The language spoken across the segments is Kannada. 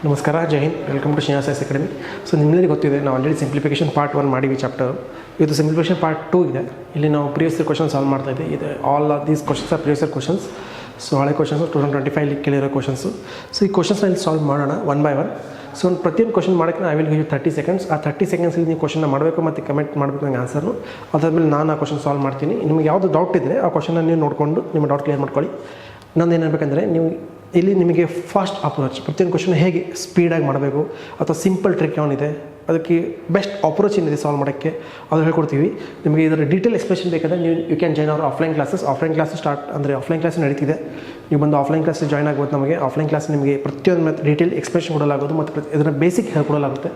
ನಮಸ್ಕಾರ, ಜೈ Hind. Welcome to Srinivasa S academy. So ನಿಮ್ಮೆಲ್ಲರಿಗೂ ಗೊತ್ತಿದೆ, ನಾವು ಆಲ್ರೆಡಿ ಸಿಂಪ್ಲಿಫಿಕೇಷನ್ ಪಾರ್ಟ್ 1 ಮಾಡಿವಿ ಚಾಪ್ಟರ್. ಇದು ಸಿಂಪ್ಲಿಫಿಕೇಷನ್ ಪಾರ್ಟ್ 2 ಇದೆ. ಇಲ್ಲಿ ನಾವು ಪ್ರಿವಿಯಸ್ ಇಯರ್ ಕ್ವಶನ್ ಸಾಲ್ವ್ ಮಾಡ್ತಾ ಇದ್ದೀವಿ. ಇದು all of these questions are previous year questions. So ಹಳೆ ಕ್ವಶನ್ಸು 2025 ಕೇಳಿರೋ ಕ್ವಶನ್ಸು. ಸೊ ಈ ಕ್ವಶನ್ಸ್ನ ಇಲ್ಲಿ ಸಾಲ್ವ್ ಮಾಡೋಣ ಒನ್ ಬೈ ಒನ್. ಸೊ ಒಂದು ಪ್ರತಿಯೊಂದು ಕ್ವಶನ್ ಮಾಡೋಕ್ಕೆ ಐ ವಿಲ್ ಗಿವ್ 30 ಸೆಕೆಂಡ್ಸ್. ಆ 30 ಸೆಕೆಂಡ್ಸಲ್ಲಿ ನೀವು ಕ್ವಶನ್ನ ಮಾಡಬೇಕು ಮತ್ತು ಕಮೆಂಟ್ ಮಾಡಬೇಕು ನನಗೆ ಆನ್ಸರ್ನು. ಅದಾದಮೇಲೆ ನಾನು ಆ ಕ್ವಶನ್ ಸಾಲ್ವ್ ಮಾಡ್ತೀನಿ. ನಿಮಗೆ ಯಾವುದು ಡೌಟ್ ಇದ್ದರೆ ಆ ಕ್ವಶನ್ನ ನೀವು ನೋಡಿಕೊಂಡು ನಿಮ್ಮ ಡೌಟ್ ಕ್ಲಿಯರ್ ಮಾಡ್ಕೊಳ್ಳಿ. ನಂದು ಏನಾಗಬೇಕಂದ್ರೆ, ನೀವು ಇಲ್ಲಿ ನಿಮಗೆ ಫಾಸ್ಟ್ ಅಪ್ರೋಚ್, ಪ್ರತಿಯೊಂದು ಕ್ವಶನ್ ಹೇಗೆ ಸ್ಪೀಡಾಗಿ ಮಾಡಬೇಕು ಅಥವಾ ಸಿಂಪಲ್ ಟ್ರಿಕ್ ಏನಿದೆ, ಅದಕ್ಕೆ ಬೆಸ್ಟ್ ಅಪ್ರೋಚ್ ಏನಿದೆ ಸಾಲ್ವ್ ಮಾಡೋಕ್ಕೆ ಅದು ಹೇಳ್ಕೊಡ್ತೀವಿ. ನಿಮಗೆ ಇದರ ಡೀಟೇಲ್ ಎಕ್ಸ್ಪ್ಲೇಷನ್ ಬೇಕಾದರೆ ನೀವು you can join our offline classes. Offline class start ಅಂದರೆ ಆಫ್ಲೈನ್ ಕ್ಲಾಸ್ ನಡೀತಿದೆ. ನೀವು ಬಂದು ಆಫ್ಲೈನ್ ಕ್ಲಾಸ್ ಜಾಯ್ನ್ ಆಗೋದು. ನಮಗೆ ಆಫ್ಲೈನ್ ಕ್ಲಾಸ್ ನಿಮಗೆ ಪ್ರತಿಯೊಂದು ಮತ್ತು ಡೀಟೇಲ್ ಎಕ್ಸ್ಪ್ಲೇಷನ್ ಕೊಡಲಾಗೋದು ಮತ್ತು ಇದರ ಬೇಸಿಕ್ ಹೇಳ್ಕೊಡಲಾಗುತ್ತೆ.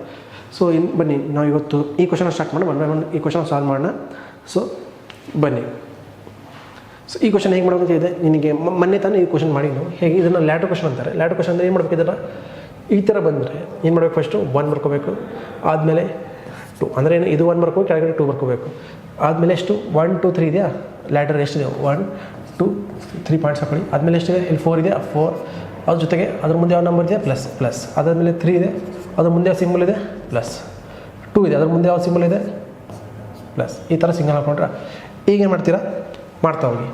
ಸೊ ಬನ್ನಿ, ನಾವು ಇವತ್ತು ಈ ಕ್ವಶನ್ ಸ್ಟಾರ್ಟ್ ಮಾಡಿ ಒನ್ ಬೈ ಒನ್ ಈ ಕ್ವಶನ್ ಸಾಲ್ವ್ ಮಾಡೋಣ. ಸೊ ಬನ್ನಿ. ಸೊ ಈ ಕ್ವಶನ್ ಹೇಗೆ ಮಾಡೋದು ಇದೆ, ನಿನಗೆ ಮೊನ್ನೆ ತಾನೇ ಈ ಕ್ವಶನ್ ಮಾಡಿ ನಾವು ಹೇಗೆ ಇದನ್ನು ಲ್ಯಾಟರ್ ಕ್ವಶನ್ ಅಂತಾರೆ. ಲ್ಯಾಟರ್ ಕ್ವಶನ್ ಅಂದರೆ ಏನು ಮಾಡಬೇಕು, ಇದನ್ನು ಈ ಥರ ಬಂದರೆ ಏನು ಮಾಡಬೇಕು, ಫಸ್ಟು 1 ಬರ್ಕೋಬೇಕು, ಆದಮೇಲೆ 2 ಅಂದರೆ ಏನು, ಇದು 1 ಬರ್ಕೋಬೇಕು, ಕೆಳಗಡೆ 2 ಬರ್ಕೋಬೇಕು. ಆದಮೇಲೆ ಎಷ್ಟು 1 2 3 ಇದೆಯಾ, ಲ್ಯಾಟರ್ ಎಷ್ಟಿದೆ 1 2 3 ಪಾಯಿಂಟ್ಸ್ ಹಾಕೊಳ್ಳಿ. ಆದಮೇಲೆ ಎಷ್ಟಿದೆ, ಇಲ್ಲಿ 4 ಇದೆ, 4 ಅದ್ರ ಜೊತೆಗೆ ಅದ್ರ ಮುಂದೆ ಯಾವ ನಂಬರ್ ಇದೆ, ಪ್ಲಸ್. ಅದಾದಮೇಲೆ 3 ಇದೆ, ಅದ್ರ ಮುಂದೆ ಯಾವ ಸಿಂಬಲ್ ಇದೆ, ಪ್ಲಸ್. 2 ಇದೆ, ಅದ್ರ ಮುಂದೆ ಯಾವ ಸಿಂಬಲ್ ಇದೆ, ಪ್ಲಸ್. ಈ ಥರ ಸಿಂಗಲ್ ಹಾಕೊಂಡ್ರೆ ಈಗೇನು ಮಾಡ್ತೀರಾ, ಮಾಡ್ತಾ ಹೋಗಿ.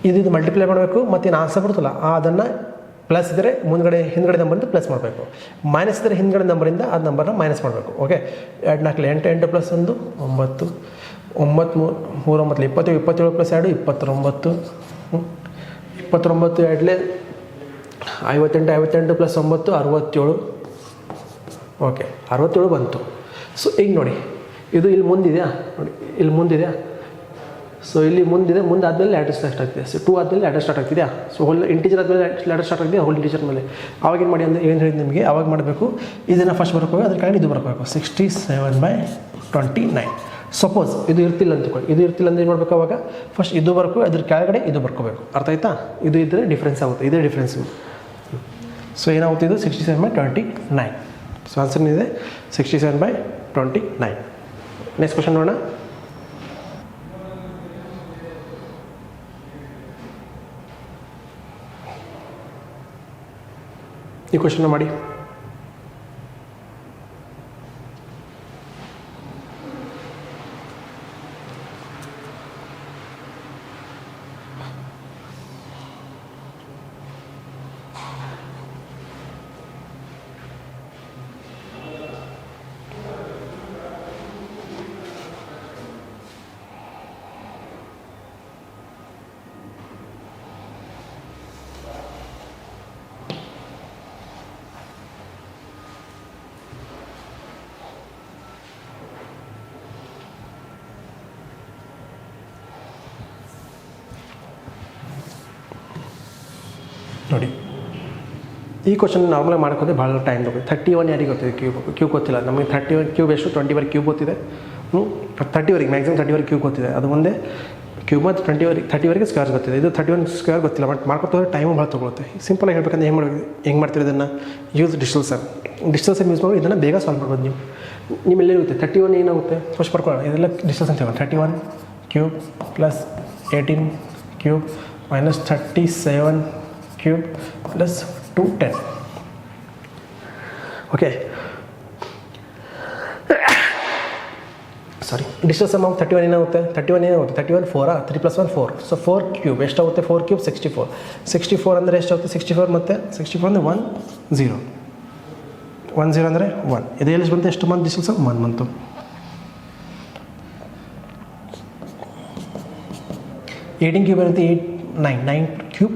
ಇದು ಮಲ್ಟಿಪ್ಲೈ ಮಾಡಬೇಕು ಮತ್ತು ಏನು ಆನ್ಸರ್ ಬರುತ್ತಲ್ಲ ಅದನ್ನು ಪ್ಲಸ್ ಇದ್ದರೆ ಹಿಂದ್ಗಡೆ ನಂಬರಿಂದ ಪ್ಲಸ್ ಮಾಡಬೇಕು, ಮೈನಸ್ ಇದ್ದರೆ ಹಿಂದ್ಗಡೆ ನಂಬರಿಂದ ಆ ನಂಬರ್ನ ಮೈನಸ್ ಮಾಡಬೇಕು. Okay, 2 4 8 8 plus 1 9 9 3 9 27 27 plus 2 29 29 2 58 58 plus 9 67. Okay, 67 ಬಂತು. ಸೊ ಈಗ ನೋಡಿ, ಇದು ಇಲ್ಲಿ ಮುಂದಿದೆಯಾ, ನೋಡಿ ಇಲ್ಲಿ ಮುಂದಿದೆಯಾ. ಸೊ ಇಲ್ಲಿ ಮುಂದೆ ಆದಮೇಲೆ ಲ್ಯಾಟರ್ ಸ್ಟಾರ್ಟ್ ಆಗ್ತಿದೆ. ಸೊ 2 ಆದಮೇಲೆ ಲ್ಯಾಟರ್ ಸ್ಟಾರ್ಟ್ ಆಗ್ತಿದೆಯಾ. ಸೊ ಹೋಲ್ ಇಂಟೀಜರ್ ಆದಮೇಲೆ ಲ್ಯಾಟರ್ ಸ್ಟಾರ್ಟ್ ಆಗಿದೆ, ಹೋಲ್ ಇಂಟೀಜರ್ ಮೇಲೆ. ಅವಾಗ ಏನು ಮಾಡಿ ಅಂದರೆ, ಏನು ಹೇಳಿದ್ದು ನಿಮಗೆ, ಅವಾಗ ಮಾಡಬೇಕು, ಇದನ್ನು ಫಸ್ಟ್ ಬರ್ಕೋಬೇಕು, ಅದ್ರ ಕೆಳಗೆ ಇದು ಬರ್ಕೋಬೇಕು. 67/29. ಸಪೋಸ್ ಇದು ಇರ್ತಿಲ್ಲ ಅಂದ್ಕೊಳ್ಳಿ, ಇದು ಇರ್ತಿಲ್ಲ ಅಂದರೆ ಏನು ಮಾಡಬೇಕು, ಅವಾಗ ಫಸ್ಟ್ ಇದು ಬರ್ಕೋ, ಅದ್ರ ಕೆಳಗಡೆ ಇದು ಬರ್ಕೋಬೇಕು. ಅರ್ಥ ಆಯ್ತಾ. ಇದು ಇದ್ದರೆ ಡಿಫ್ರೆನ್ಸ್ ಆಗುತ್ತೆ, ಇದೇ ಡಿಫ್ರೆನ್ಸು. ಸೊ ಏನಾಗುತ್ತೆ, ಇದು 67/29. ಸೊ ಆನ್ಸರ್ ಇದೆ 67/29. ನೆಕ್ಸ್ಟ್ ಕ್ವಶನ್ ನೋಡೋಣ. ಈ ಕ್ವಶನ್ನ ಮಾಡಿ. ನೋಡಿ, ಈ ಕ್ವಶನ್ ನಾರ್ಮಲಾಗಿ ಮಾಡ್ಕೋದೆ ಭಾಳ ಟೈಮ್ ಬೇಕು. 31 ಯಾರಿಗೆ ಗೊತ್ತಿದೆ, ಕ್ಯೂಬ್ ಗೊತ್ತಿಲ್ಲ ನಮಗೆ. 31 ಕ್ಯೂಬ್ ಎಷ್ಟು, 20 ಕ್ಯೂಬ್ ಗೊತ್ತಿದೆ. 30ವರೆಗೆ ಮ್ಯಾಕ್ಸಿಮಮ್ 30ವರೆಗೆ ಕ್ಯೂಬ್ ಗೊತ್ತಿದೆ. ಅದು ಒಂದೇ ಕ್ಯೂಬ್ ಮತ್ತು 30ವರೆಗೆ ಸ್ಕ್ವೇರ್ ಗೊತ್ತಿದೆ. ಇದು 31 ಸ್ಕ್ವೇರ್ ಗೊತ್ತಿಲ್ಲ, ಬಟ್ ಮಾಡ್ಕೊತೋದ್ರೆ ಟೈಮು ಭಾಳ ತೊಗೊಳುತ್ತೆ. ಸಿಂಪಲಾಗಿ ಹೇಳ್ಬೇಕಂದ್ರೆ ಹೆಂಗೆ ಮಾಡ್ತೀರಿ ಇದನ್ನು, ಯೂಸ್ ಡಿಜಿಟಲ್ ಸಮ್ ಯೂಸ್ ಮಾಡಿ ಇದನ್ನು ಬೇಗ ಸಾಲ್ವ್ ಮಾಡ್ಬೋದು. ನಿಮ್ಮೆಲ್ಲ ಇರುತ್ತೆ 31 ಏನಾಗುತ್ತೆ, ಫಸ್ಟ್ ಬರ್ಕೊಳ್ಳೋಣ. ಇದೆಲ್ಲ ಡಿಜಿಟಲ್ ಸಮ್ ತಗೊಂಡು 31 cube plus 18 cube minus 37 cube plus 210. Okay, sorry, digital sum of 31 ಏನಾಗುತ್ತೆ, 31 4 3 + 1 4. ಸೊ 4 ಕ್ಯೂಬ್ ಎಷ್ಟಾಗುತ್ತೆ, 4 ಕ್ಯೂಬ್ 64 ಅಂದರೆ ಎಷ್ಟಾಗುತ್ತೆ, 64 ಮತ್ತು 64 ಅಂದರೆ 1 0 ಅಂದರೆ 1. ಇದು ಎಲ್ಲಿ ಬಂತು, ಎಷ್ಟು ಮಂತ್ ಡಿಜಿಟಲ್ ಸಮ್ 1 ಮಂತು. 18 ಕ್ಯೂಬ್ ಏನಂತೆ 9 ಕ್ಯೂಬ್.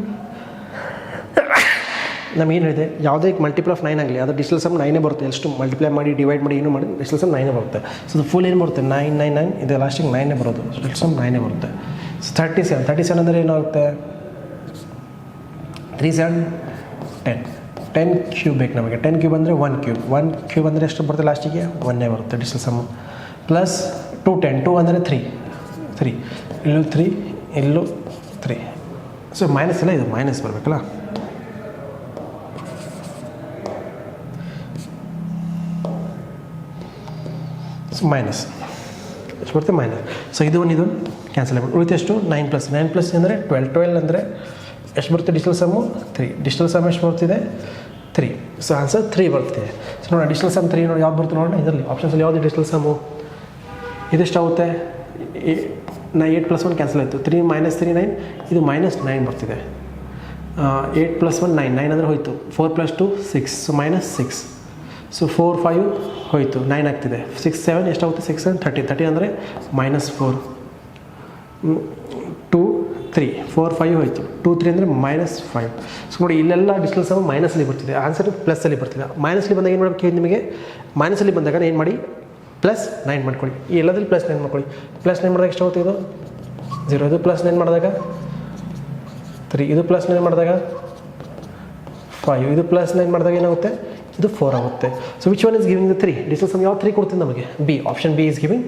ನಮಗೇನು ಹೇಳಿದೆ, ಯಾವುದೇ ಮಲ್ಟಿಪಲ್ ಆಫ್ 9 ಆಗಲಿ ಅದು ಡಿಜಿಟಲ್ ಸಮ್ 9 ಬರುತ್ತೆ. ಎಷ್ಟು ಮಲ್ಟಿಪ್ಲೈ ಮಾಡಿ ಡಿವೈಡ್ ಮಾಡಿ ಏನು ಮಾಡಿ ಡಿಜಿಟಲ್ ಸಮ್ 9 ಬರುತ್ತೆ. ಸೊ ಫುಲ್ ಏನು ಬರುತ್ತೆ, 9 9 9, ಇದು ಲಾಸ್ಟಿಗೆ 9 ಬರೋದು. ಡಿಜಿಟಲ್ ಸಮ್ 9 ಬರುತ್ತೆ. ಸೊ 37 ಅಂದರೆ ಏನಾಗುತ್ತೆ, 3 7 10 ಕ್ಯೂಬ್ ಬೇಕು ನಮಗೆ. 10 ಕ್ಯೂಬ್ ಅಂದರೆ 1 ಕ್ಯೂಬ್ ಅಂದರೆ ಎಷ್ಟು ಬರುತ್ತೆ, ಲಾಸ್ಟಿಗೆ 1 ಬರುತ್ತೆ ಡಿಜಿಟಲ್ ಸಮ್ಮು. ಪ್ಲಸ್ 2 ಅಂದರೆ 3 ಇಲ್ಲೂ 3 ಇಲ್ಲೂ 3. ಸೊ ಮೈನಸ್ ಇಲ್ಲ, ಇದು ಮೈನಸ್ ಬರಬೇಕಲ್ಲ. ಮೈನಸ್ ಎಷ್ಟು ಬರುತ್ತೆ, ಮೈನಸ್. ಸೊ ಇದು ಕ್ಯಾನ್ಸಲ್ ಆಗ್ಬಿಟ್ಟು ಉಳಿತು ಎಷ್ಟು, 9 ಪ್ಲಸ್ ಅಂದರೆ 12 ಅಂದರೆ ಎಷ್ಟು ಬರುತ್ತೆ ಡಿಜಿಟಲ್ ಸಮ್ಮು 3. ಡಿಜಿಟಲ್ ಸಮ್ ಎಷ್ಟು ಬರ್ತಿದೆ 3. ಸೊ ಆನ್ಸರ್ 3 ಬರ್ತದೆ. ಸೊ ನೋಡಿ ಅಡಿಷ್ನಲ್ ಸಮ್ 3 ನೋಡಿ ಯಾವ್ದು ಬರ್ತದೆ ನೋಡೋಣ. ಇದರಲ್ಲಿ ಆಪ್ಷನ್ಸಲ್ಲಿ ಯಾವ್ದು ಅಡಿಷ್ನಲ್ ಸಮ್ಮು ಇದೆಷ್ಟಾಗುತ್ತೆ? 8 + 1 ಕ್ಯಾನ್ಸಲ್ ಆಯಿತು. 3 - 3 9, ಇದು -9 ಬರ್ತಿದೆ. 8 + 1 9, 9 ಅಂದರೆ ಹೋಯಿತು. 4 + 2 6, ಸೊ -6. ಸೊ 4 5 ಹೋಯಿತು, 9 ಆಗ್ತಿದೆ. 6 7 ಎಷ್ಟಾಗುತ್ತೆ? 6 7 30, 30 ಅಂದರೆ -4. 2 3 4 5 ಹೋಯಿತು. 2 3 ಅಂದರೆ -5. ಸೊ ನೋಡಿ ಇಲ್ಲೆಲ್ಲ ಡಿಸ್ಟೆನ್ಸ್ ಸಮ ಮೈನಸಲ್ಲಿ ಬರ್ತಿದೆ, ಆನ್ಸರ್ ಪ್ಲಸ್ಸಲ್ಲಿ ಬರ್ತಿದೆ. ಮೈನಸಲ್ಲಿ ಬಂದಾಗ ಏನು ಮಾಡಬೇಕು ನಿಮಗೆ? ಮೈನಸಲ್ಲಿ ಬಂದಾಗ ಏನು ಮಾಡಿ? +9 ಮಾಡ್ಕೊಳ್ಳಿ. ಈ ಎಲ್ಲದಲ್ಲಿ +9 ಮಾಡ್ಕೊಳ್ಳಿ. +9 ಮಾಡಿದಾಗ ಎಷ್ಟಾಗುತ್ತೆ? ಇದು 0. ಇದು +9 ಮಾಡಿದಾಗ 3, ಇದು +9 ಮಾಡಿದಾಗ 5, ಇದು +9 ಮಾಡಿದಾಗ ಏನಾಗುತ್ತೆ? ಇದು 4 ಆಗುತ್ತೆ. So which one is giving the 3? Distance sum ಯಾವ 3 ಕೊಡ್ತೀನಿ ನಮಗೆ? B. Option B is giving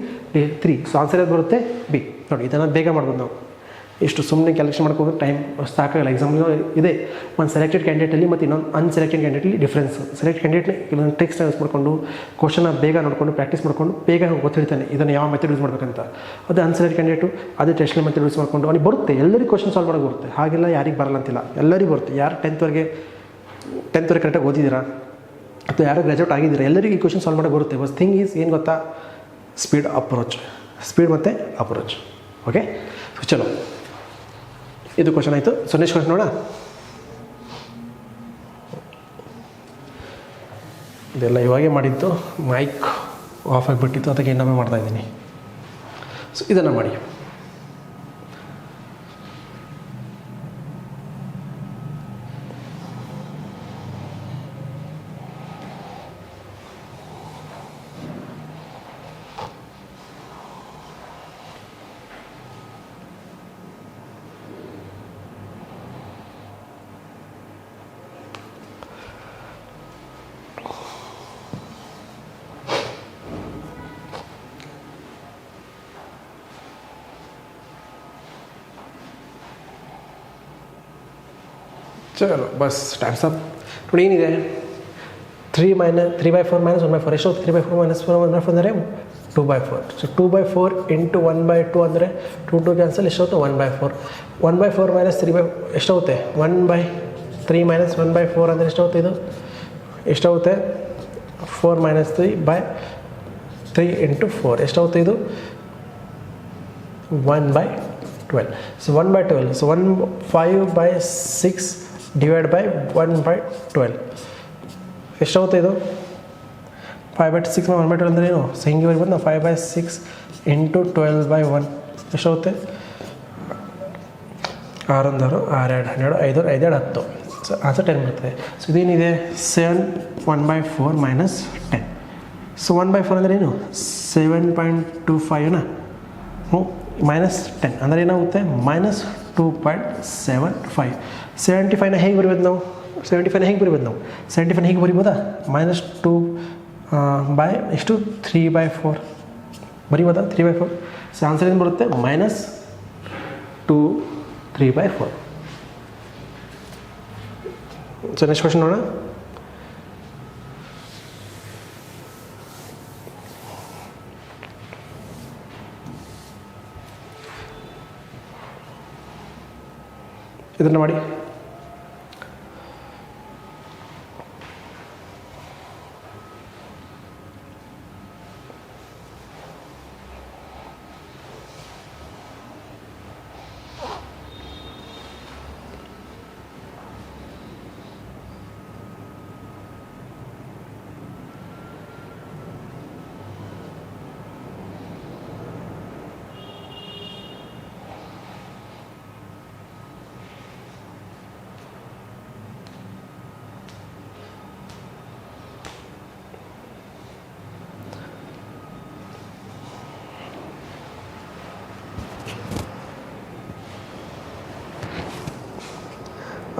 3. So answer ಯಾವ್ದು ಬರುತ್ತೆ? ಬಿ. ನೋಡಿ ಇದನ್ನು ಬೇಗ ಮಾಡ್ಬೋದು ನಾವು. ಇಷ್ಟು ಸುಮ್ಮನೆ ಕ್ಯಾಲ್ಕುಲೇಷನ್ ಮಾಡ್ಕೊಂಡು ಟೈಮ್ ಸಾಕಾಗಲ್ಲ. ಎಕ್ಸಾಮ್ಗೆ ಇದೆ ಒಂದು ಸೆಲೆಕ್ಟೆಡ್ ಕ್ಯಾಂಡಿಡೇಟಲ್ಲಿ ಮತ್ತು ಇನ್ನೊಂದು ಅನ್ಸೆಲೆಕ್ಟೆಡ್ ಕ್ಯಾಂಡಿಡೇಟಲ್ಲಿ ಡಿಫ್ರೆನ್ಸ್. ಸೆಲೆಕ್ಟ್ ಕ್ಯಾಂಡಿಡೇಟ್ನ ಇನ್ನೊಂದು ಟ್ರಿಕ್ಸ್ನ ಯೂಸ್ ಮಾಡಿಕೊಂಡು ಕ್ವಶನ್ನ ಬೇಗ ನೋಡಿಕೊಂಡು ಪ್ರಾಕ್ಟೀಸ್ ಮಾಡಿಕೊಂಡು ಬೇಗ ಗೊತ್ತಿರ್ತಾನೆ ಇದನ್ನು ಯಾವ ಮೆಥಡ್ ಯೂಸ್ ಮಾಡಬೇಕಂತ. ಅದು ಅನ್ಸೆಲೆಕ್ಟ್ ಕ್ಯಾಂಡಿಡೇಟು ಅದೇ ಟೆಸ್ಟ್ನ ಮೆಥಡ್ ಯೂಸ್ ಮಾಡಿಕೊಂಡು ಅವ್ನಿಗೆ ಬರುತ್ತೆ. ಎಲ್ಲರಿಗೂ ಕ್ವಶನ್ ಸಾಲ್ವ್ ಮಾಡೋಕೆ ಬರುತ್ತೆ, ಹಾಗೆಲ್ಲ ಯಾರಿಗೆ ಬರಲ್ಲ ಅಂತಿಲ್ಲ, ಎಲ್ಲರಿಗೂ ಬರುತ್ತೆ. ಯಾರು 10th ವರೆಗೆ ಕರೆಕ್ಟಾಗಿ ಓದಿದ್ದೀರಾ ಅಥವಾ ಯಾರು ಗ್ರ್ಯಾಜುಯೇಟ್ ಆಗಿದ್ದೀರಾ ಎಲ್ಲರಿಗೂ ಈ ಕ್ವಶನ್ ಸಾಲ್ವ್ ಮಾಡೋಕೆ ಬರುತ್ತೆ. ಬಸ್ ಥಿಂಗ್ ಈಸ್ ಏನು ಗೊತ್ತಾ? ಸ್ಪೀಡ್ ಮತ್ತು ಅಪ್ರೋಚ್. ಓಕೆ, ಸೊ ಚಲೋ ಇದು ಕ್ವಶನ್ ಆಯಿತು. ಸೊ ನೆಕ್ಸ್ಟ್ ಕ್ವಶನ್ ನೋಡೋಣ. ಇದೆಲ್ಲ ಇವಾಗೇ ಮಾಡಿದ್ದು, ಮೈಕ್ ಆಫ್ ಆಗಿಬಿಟ್ಟಿತ್ತು, ಅದಕ್ಕೆ ಇನ್ನೊಮ್ಮೆ ಮಾಡ್ತಾಯಿದ್ದೀನಿ. ಸೊ ಇದನ್ನು ಮಾಡಿ. ಚಲೋ ಬಸ್ ಟೈಮ್ಸ್ ಅಪ್. ನೋಡಿ ಏನಿದೆ? 3/4 - 1/4 ಎಷ್ಟೊತ್ತು? 3/4 - 1/4 ಅಂದರೆ 2/4. ಸೊ 2/4 × 1/2 ಅಂದರೆ 2 2 ಕ್ಯಾನ್ಸಲ್. ಎಷ್ಟೊತ್ತು? 1/4. 1/4 - 3 ಎಷ್ಟಾಗುತ್ತೆ? 1/3 - 1/4 ಅಂದರೆ ಎಷ್ಟಾಗುತ್ತೆ? ಇದು ಎಷ್ಟಾಗುತ್ತೆ? 4 - 3/3 × 4 ಎಷ್ಟಾಗುತ್ತೆ? ಇದು 1/12. ಸೊ 1/12. ಸೊ 5/6 ಡಿವೈಡ್ ಬೈ 1/12 ಎಷ್ಟಾಗುತ್ತೆ? ಇದು 5/6 - 1/12 ಅಂದರೆ ಏನು? ಸೊ ಹಿಂಗೆ ಬರ್ಬೋದು ನಾವು. 5/6 × 12/1 ಎಷ್ಟಾಗುತ್ತೆ? 6 1 6, 6 2 12, 5 5 2 10. ಸೊ ಆನ್ಸರ್ 10 ಬರ್ತದೆ. ಸೊ ಇದೇನಿದೆ? 7 1/4 - 10. ಸೊ 1/4 ಅಂದರೆ ಏನು? 7.25 -10 ಅಂದರೆ ಏನಾಗುತ್ತೆ? -2.75. 75ನ ಹೇಗೆ ಬರಿಬೋದು ನಾವು? 75ನ ಹೇಗೆ ಬರಿಬೋದು ನಾವು? 75ನ ಹೇಗೆ ಬರಿಬೋದಾ? -2 ಬೈ ಎಷ್ಟು? 3/4 ಬರಿಬೋದಾ? 3/4. ಸೊ ಆನ್ಸರ್ ಏನು ಬರುತ್ತೆ? -2 3/4. ಸೊ ನೆಕ್ಸ್ಟ್ ಕ್ವಶನ್ ನೋಡೋಣ. ಇದನ್ನು ಮಾಡಿ.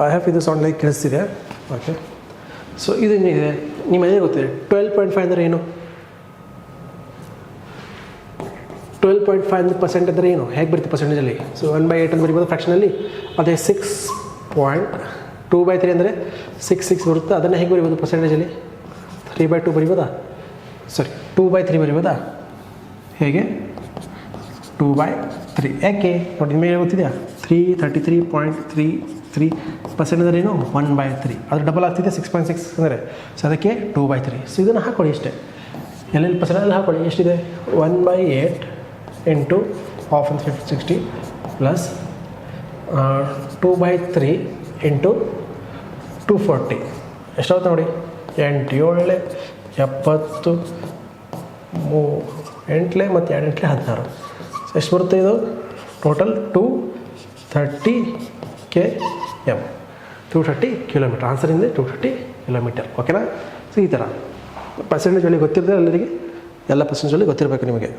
ಐ ಹ್ಯಾವ್ ಇದು ಸೌಂಡ್ ಲೈಕ್ ಕೇಳಿಸ್ತಿದೆ. ಓಕೆ, ಸೊ ಇದೇನಿದೆ ನಿಮ್ಮ ಮನೆಗೆ ಗೊತ್ತಿದೆ. 12.5 ಅಂದರೆ ಏನು? 12.5 ಅಂದರೆ ಪರ್ಸೆಂಟ್ ಅಂದರೆ ಏನು? ಹೇಗೆ ಬರುತ್ತೆ ಪರ್ಸೆಂಟೇಜಲ್ಲಿ? ಸೊ 1/8 ಅಂತ ಬರಿಬೋದು ಫ್ರ್ಯಾಕ್ಷನಲ್ಲಿ. ಅದೇ 6.2/3 ಅಂದರೆ 6 ಬರುತ್ತೆ. ಅದನ್ನು ಹೇಗೆ ಬರಿಬೋದು ಪರ್ಸೆಂಟೇಜಲ್ಲಿ? 3/2 ಬರಿಬೋದಾ? ಸಾರಿ 2/3 ಬರಿಬೋದಾ? ಹೇಗೆ? 2/3. ಯಾಕೆ ನೋಡಿ ನಿಮಗೆ ಗೊತ್ತಿದೆಯಾ? 333.33 3% ಅಂದರೆ ಏನು 1/3 ಅದ್ರ ಡಬಲ್ ಆಗ್ತಿದೆ 6.6 ಅಂದರೆ ಸೊ ಅದಕ್ಕೆ 2/3 ಸೊ ಇದನ್ನು ಹಾಕ್ಕೊಳ್ಳಿ ಇಷ್ಟೇ ಎಲ್ಲೆಲ್ಲಿ ಪರ್ಸೆಂಟಲ್ಲಿ ಹಾಕ್ಕೊಳ್ಳಿ ಎಷ್ಟಿದೆ 1/8 ಇಂಟು ಹಾಫ್ ಅಂತ 60 ಪ್ಲಸ್ 2/3 ಇಂಟು 240 ಎಷ್ಟಾಗುತ್ತೆ ನೋಡಿ 8 7 70 8 ಮತ್ತು 2 16 ಎಷ್ಟು ಬರುತ್ತೆ ಇದು ಟೋಟಲ್ 230 km 230 ಕಿಲೋಮೀಟರ್ ಆನ್ಸರ್ ಇಂದ 230 ಕಿಲೋಮೀಟರ್ ಓಕೆನಾ ಸೊ ಈ ಥರ ಪರ್ಸೆಂಟೇಜ್ ಒಳ್ಳೆ ಗೊತ್ತಿರದೆ ಎಲ್ಲರಿಗೆ ಎಲ್ಲ ಪರ್ಸೆಂಟೇಜ್ ಒಳ್ಳೆ ಗೊತ್ತಿರಬೇಕು ನಿಮಗೆ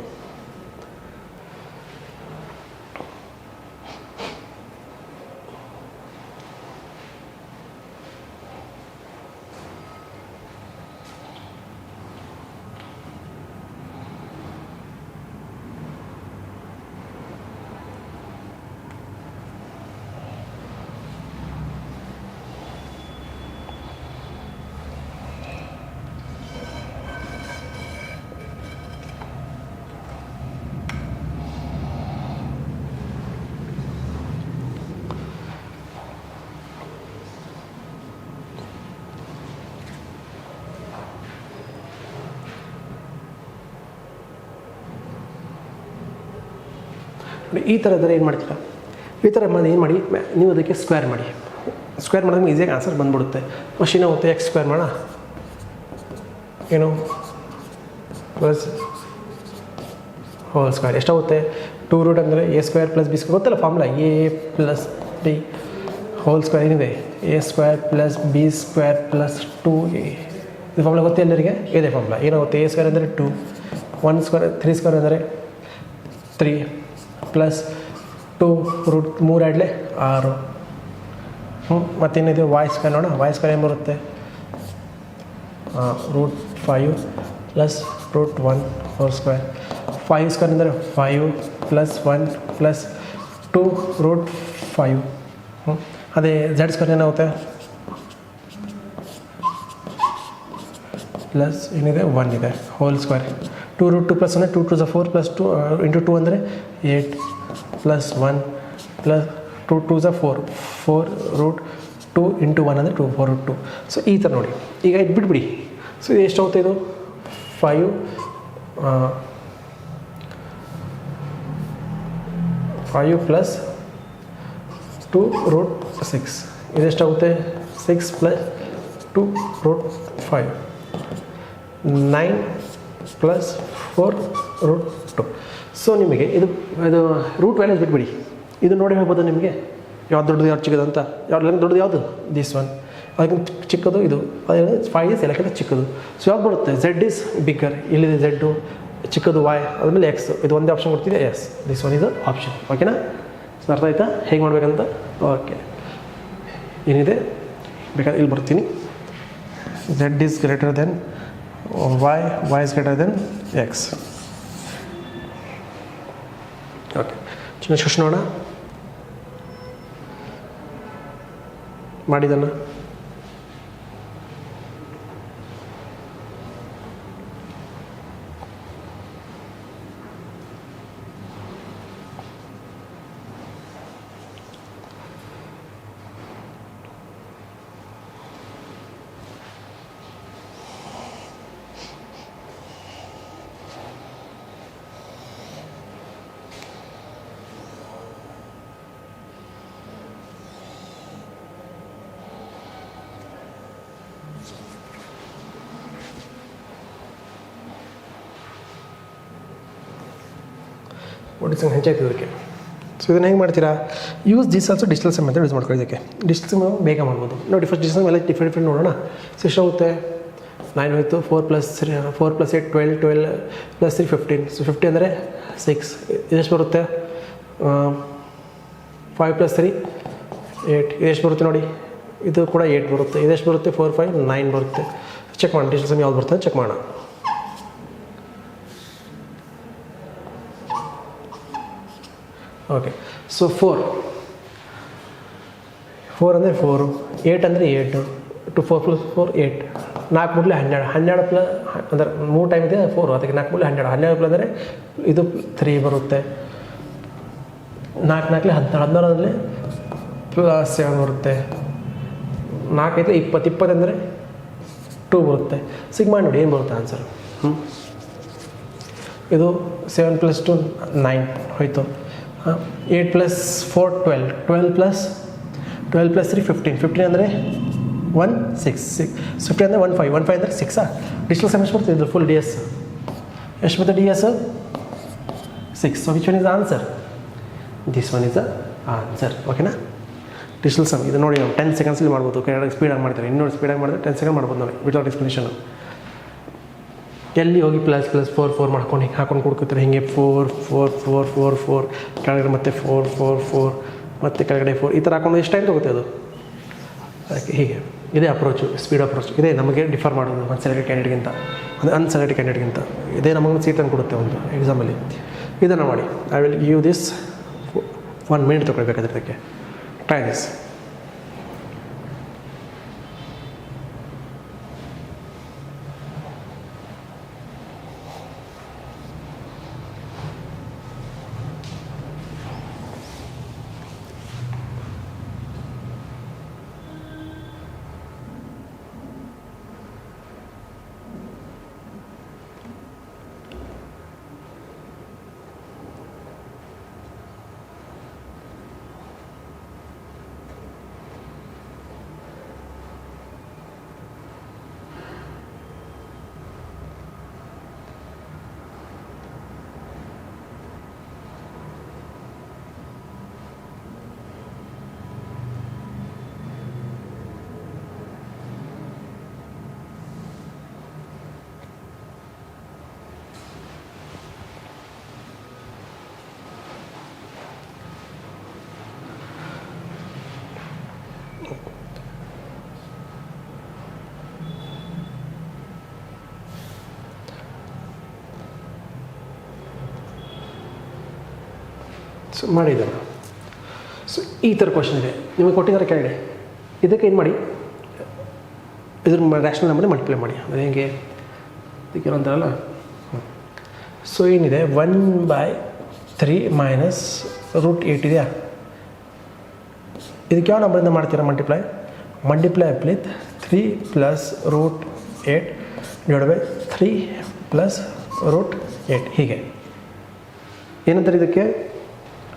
ಈ ಥರದ್ರೆ ಏನು ಮಾಡ್ತೀರಾ ಈ ಥರ ಏನು ಮಾಡಿ ನೀವು ಅದಕ್ಕೆ ಸ್ಕ್ವೇರ್ ಮಾಡಿ ಮಾಡಿದ್ರೆ ಈಸಿಯಾಗಿ ಆನ್ಸರ್ ಬಂದ್ಬಿಡುತ್ತೆ ಫಸ್ಟ್ ಏನಾಗುತ್ತೆ ಎಕ್ಸ್ ಸ್ಕ್ವೇರ್ ಮಾಡೋಣ ಏನು ಪ್ಲಸ್ ಹೋಲ್ ಸ್ಕ್ವೇರ್ ಎಷ್ಟಾಗುತ್ತೆ 2 ರೂಟ್ ಅಂದರೆ a square plus B square ಗೊತ್ತಲ್ಲ formula a plus B whole square ಏನಿದೆ a square plus B square plus 2a ಇದು ಫಾರ್ಮುಲಾ ಗೊತ್ತೇ ಎಲ್ಲರಿಗೆ ಇದೆ ಫಾರ್ಮುಲಾ ಏನಾಗುತ್ತೆ a ಸ್ಕ್ವೇರ್ ಅಂದರೆ 2 1 ಸ್ಕ್ವೇರ್ 3 ಸ್ಕ್ವೇರ್ ಅಂದರೆ 3 ಪ್ಲಸ್ 2 ರೂಟ್ 3 ಆಡಲೆ 6 ಮತ್ತೇನಿದೆ ವಾಯ್ ಸ್ಕ್ವೇರ್ ನೋಡೋಣ ವಾಯ್ ಸ್ಕ್ವೇರ್ ಏನು ಬರುತ್ತೆ root 5 plus root 1 whole square 5 square ಅಂದರೆ 5 ಪ್ಲಸ್ 1 ಪ್ಲಸ್ 2 ರೂಟ್ 5 ಅದೇ ಝೆಡ್ ಸ್ಕ್ವೇರ್ ಏನಾಗುತ್ತೆ ಪ್ಲಸ್ ಏನಿದೆ 1 ಇದೆ ಹೋಲ್ ಸ್ಕ್ವೇರ್ 2 ರೂಟ್ 2 ಪ್ಲಸ್ ಅಂದರೆ 2 2 4 ಪ್ಲಸ್ 2 ಇಂಟು 2 ಅಂದರೆ 8 ಪ್ಲಸ್ 1 ಪ್ಲಸ್ 2 2 4 ರೂಟ್ 2 ಇಂಟು 1 ಅಂದರೆ 2 4 ರೂಟ್ 2 ಸೊ ಈ ಥರ ನೋಡಿ ಈಗ ಇದು ಬಿಟ್ಬಿಡಿ ಸೊ ಇದು ಎಷ್ಟಾಗುತ್ತೆ ಇದು 5 ಪ್ಲಸ್ 2 ರೂಟ್ 6 ಇದೆಷ್ಟಾಗುತ್ತೆ 6 plus 2 root 5 9 plus 4 root 2 so ನಿಮಗೆ ಇದು ರೂಟ್ ವ್ಯಾಲ್ಯೂಸ್ ಬಿಟ್ಬಿಡಿ ಇದು ನೋಡಿ ಹೇಳ್ಬೋದು ನಿಮಗೆ ಯಾವ್ದು ದೊಡ್ಡದು ಯಾವ್ದು ಚಿಕ್ಕದು ಅಂತ ಯಾವ್ದು ದೊಡ್ಡದು ಯಾವುದು ದಿಸ್ ಒನ್ ಅದಕ್ಕಿಂತ ಚಿಕ್ಕದು ಇದು 5 ಇಸ್ ಎಲ್ಲಕ್ಕಿಂತ ಚಿಕ್ಕದು ಸೊ ಯಾವ್ದು ಬರುತ್ತೆ ಝೆಡ್ ಇಸ್ ಬಿಗ್ಗರ್ ಇಲ್ಲಿದೆ ಝೆಡ್ಡು ಚಿಕ್ಕದು ವಾಯ್ ಅದ್ಮೇಲೆ ಎಕ್ಸ್ ಇದು ಒಂದೇ ಆಪ್ಷನ್ ಕೊಡ್ತಿದೆ ಎಸ್ ದಿಸ್ ಒನ್ ಇದು ಆಪ್ಷನ್ ಓಕೆನಾ ಸೊ ಅರ್ಥ ಆಯ್ತಾ ಹೇಗೆ ಮಾಡಬೇಕಂತ ಓಕೆ ಏನಿದೆ ಬೇಕಾದ್ರೆ ಇಲ್ಲಿ ಬರ್ತೀನಿ Z is greater than y is greater than x okay ಚಿನ್ನ ಕ್ವಶ್ಚನ್ ನೋಡೋಣ ಮಾಡಿದನ್ನು ಒಡಿಸಂಗೆ ಹೆಂಚಾಯ್ತು ಇದಕ್ಕೆ ಸೊ ಇದನ್ನು ಹೆಂಗೆ ಮಾಡ್ತೀರಾ use this also digital sum method use ಮಾಡ್ಕೊಳ್ಳಿ ಇದಕ್ಕೆ ಡಿಜಿಟಲ್ ಸಮ್ ಬೇಗ ಮಾಡ್ಬೋದು ನೋಡಿ ಫಸ್ಟ್ ಡಿಜಿಟಲ್ ಸಮ್ ಎಲ್ಲ ಡಿಫ್ರೆಂಟ್ ನೋಡೋಣ ಸೊ ಎಷ್ಟಾಗುತ್ತೆ 9 ಹೋಯಿತು 4 + 8 12 + 3 15 ಸೊ 50 ಅಂದರೆ 6 ಇದೆಷ್ಟು ಬರುತ್ತೆ 5 + 3 8 ಇದೆಷ್ಟು ಬರುತ್ತೆ ನೋಡಿ ಇದು ಕೂಡ 8 ಬರುತ್ತೆ ಇದೆಷ್ಟು ಬರುತ್ತೆ 4 5 9 ಬರುತ್ತೆ ಚೆಕ್ ಮಾಡೋಣ ಡಿಜಿಟಲ್ ಸಮ್ ಯಾವ್ದು ಬರ್ತದೆ ಚೆಕ್ ಮಾಡೋಣ ಓಕೆ ಸೊ 4 ಅಂದರೆ 4 8 ಅಂದರೆ 8 2 4 + 4 8 4 ಮೂರಲೆ 12 ಪ್ಲಸ್ ಅಂದರೆ 3 ಟೈಮ್ ಇದೆ 4 ಅದಕ್ಕೆ 4 ಮೂರಲೆ 12 ಪ್ಲಸ್ ಅಂದರೆ ಇದು 3 ಬರುತ್ತೆ 4 4 16 16 ಅಂದರೆ ಪ್ಲಸ್ 7 ಬರುತ್ತೆ. 4 ಐತೆ 20, 20 ಅಂದರೆ 2 ಬರುತ್ತೆ. ಸಿಗ್ಮಾ ನೋಡಿ ಏನು ಬರುತ್ತೆ ಆನ್ಸರ್. ಇದು 7 + 2 9 ಹೋಯಿತು. 8 + 4 12, 12 + 3 15, 15 ಅಂದರೆ 1 6, 15 ಅಂದರೆ 1 5, 1 5 ಅಂದರೆ 6. ಡಿಜಿಟಲ್ ಸಮ್ ಎಷ್ಟು ಬರ್ತದೆ ಇದು ಫುಲ್ DS ಎಷ್ಟು ಬರ್ತದೆ DS 6. So which one is the answer? This one is the answer. ಓಕೆನಾ? ಡಿಜಿಟಲ್ ಸಮ್ ಇದು ನೋಡಿ ನಾವು 10 ಸೆಕೆಂಡ್ಸಲ್ಲಿ ಮಾಡ್ಬೋದು. ಕೆಳಗಡೆ ಸ್ಪೀಡಾಗಿ ಮಾಡ್ತಾರೆ, ಇನ್ನೂ ಸ್ಪೀಡಾಗಿ ಮಾಡಿದ್ರೆ 10 ಸೆಕೆಂಡ್ ಮಾಡ್ಬೋದು ನಾವು ವಿತೌಟ್ ಎಕ್ಸ್ಪ್ಲನೇಷನ್. ಎಲ್ಲಿ ಹೋಗಿ ++, 4 4 ಮಾಡ್ಕೊಂಡು ಹಿಂಗೆ ಹಾಕೊಂಡು ಕೊಡ್ಕೊತಾರೆ. ಹಿಂಗೆ 4 4 4 4 4 ಕೆಳಗಡೆ ಮತ್ತೆ 4 4 4 ಮತ್ತು ಕೆಳಗಡೆ 4 ಈ ಥರ ಹಾಕೊಂಡು ಎಷ್ಟು ಟೈಮ್ ತೊಗುತ್ತೆ ಅದು? ಅದಕ್ಕೆ ಹೀಗೆ ಇದೇ ಅಪ್ರೋಚು, ಸ್ಪೀಡ್ ಅಪ್ರೋಚ್. ಇದೇ ನಮಗೆ ಡಿಫರ್ ಮಾಡೋದು ಒಂದು ಸೆಲೆಕ್ಟೆಡ್ ಕ್ಯಾಂಡಿಡೇಟ್ಗಿಂತ, ಒಂದು ಅನ್ಸೆಲೆಕ್ಟೆಡ್ ಕ್ಯಾಂಡಿಡೇಟ್ಗಿಂತ. ಇದೇ ನಮಗೆ ಸೀಟ್ ತಂದು ಕೊಡುತ್ತೆ ಒಂದು ಎಕ್ಸಾಮಲ್ಲಿ. ಇದನ್ನು ಮಾಡಿ. I will give this 1 minute ತೊಗೊಳ್ಬೇಕಾದ್ರೆ ಅದಕ್ಕೆ. Try this. ಸೊ ಮಾಡಿದ್ದಾರೆ. ಸೊ ಈ ಥರ ಕ್ವಶನ್ ಇದೆ ನಿಮಗೆ ಕೊಟ್ಟಿದ್ದಾರೆ ಕೆಳಗಡೆ. ಇದಕ್ಕೆ ಏನು ಮಾಡಿ, ಇದ್ರ ರ್ಯಾಷನಲ್ ನಂಬರ್ ಮಲ್ಟಿಪ್ಲೈ ಮಾಡಿ. ಅದು ಹೇಗೆ ಇದಕ್ಕೆ ಅಂತಾರಲ್ಲ. ಸೊ ಏನಿದೆ 1/3 - √8 ಇದೆಯಾ? ಇದಕ್ಕೆ ಯಾವ ನಂಬರಿಂದ ಮಾಡ್ತೀರಾ ಮಲ್ಟಿಪ್ಲೈ? ಮಲ್ಟಿಪ್ಲೈ ವಿತ್ 3 + √8 / 3 + √8 ಹೀಗೆ. ಏನಂತಾರೆ ಇದಕ್ಕೆ?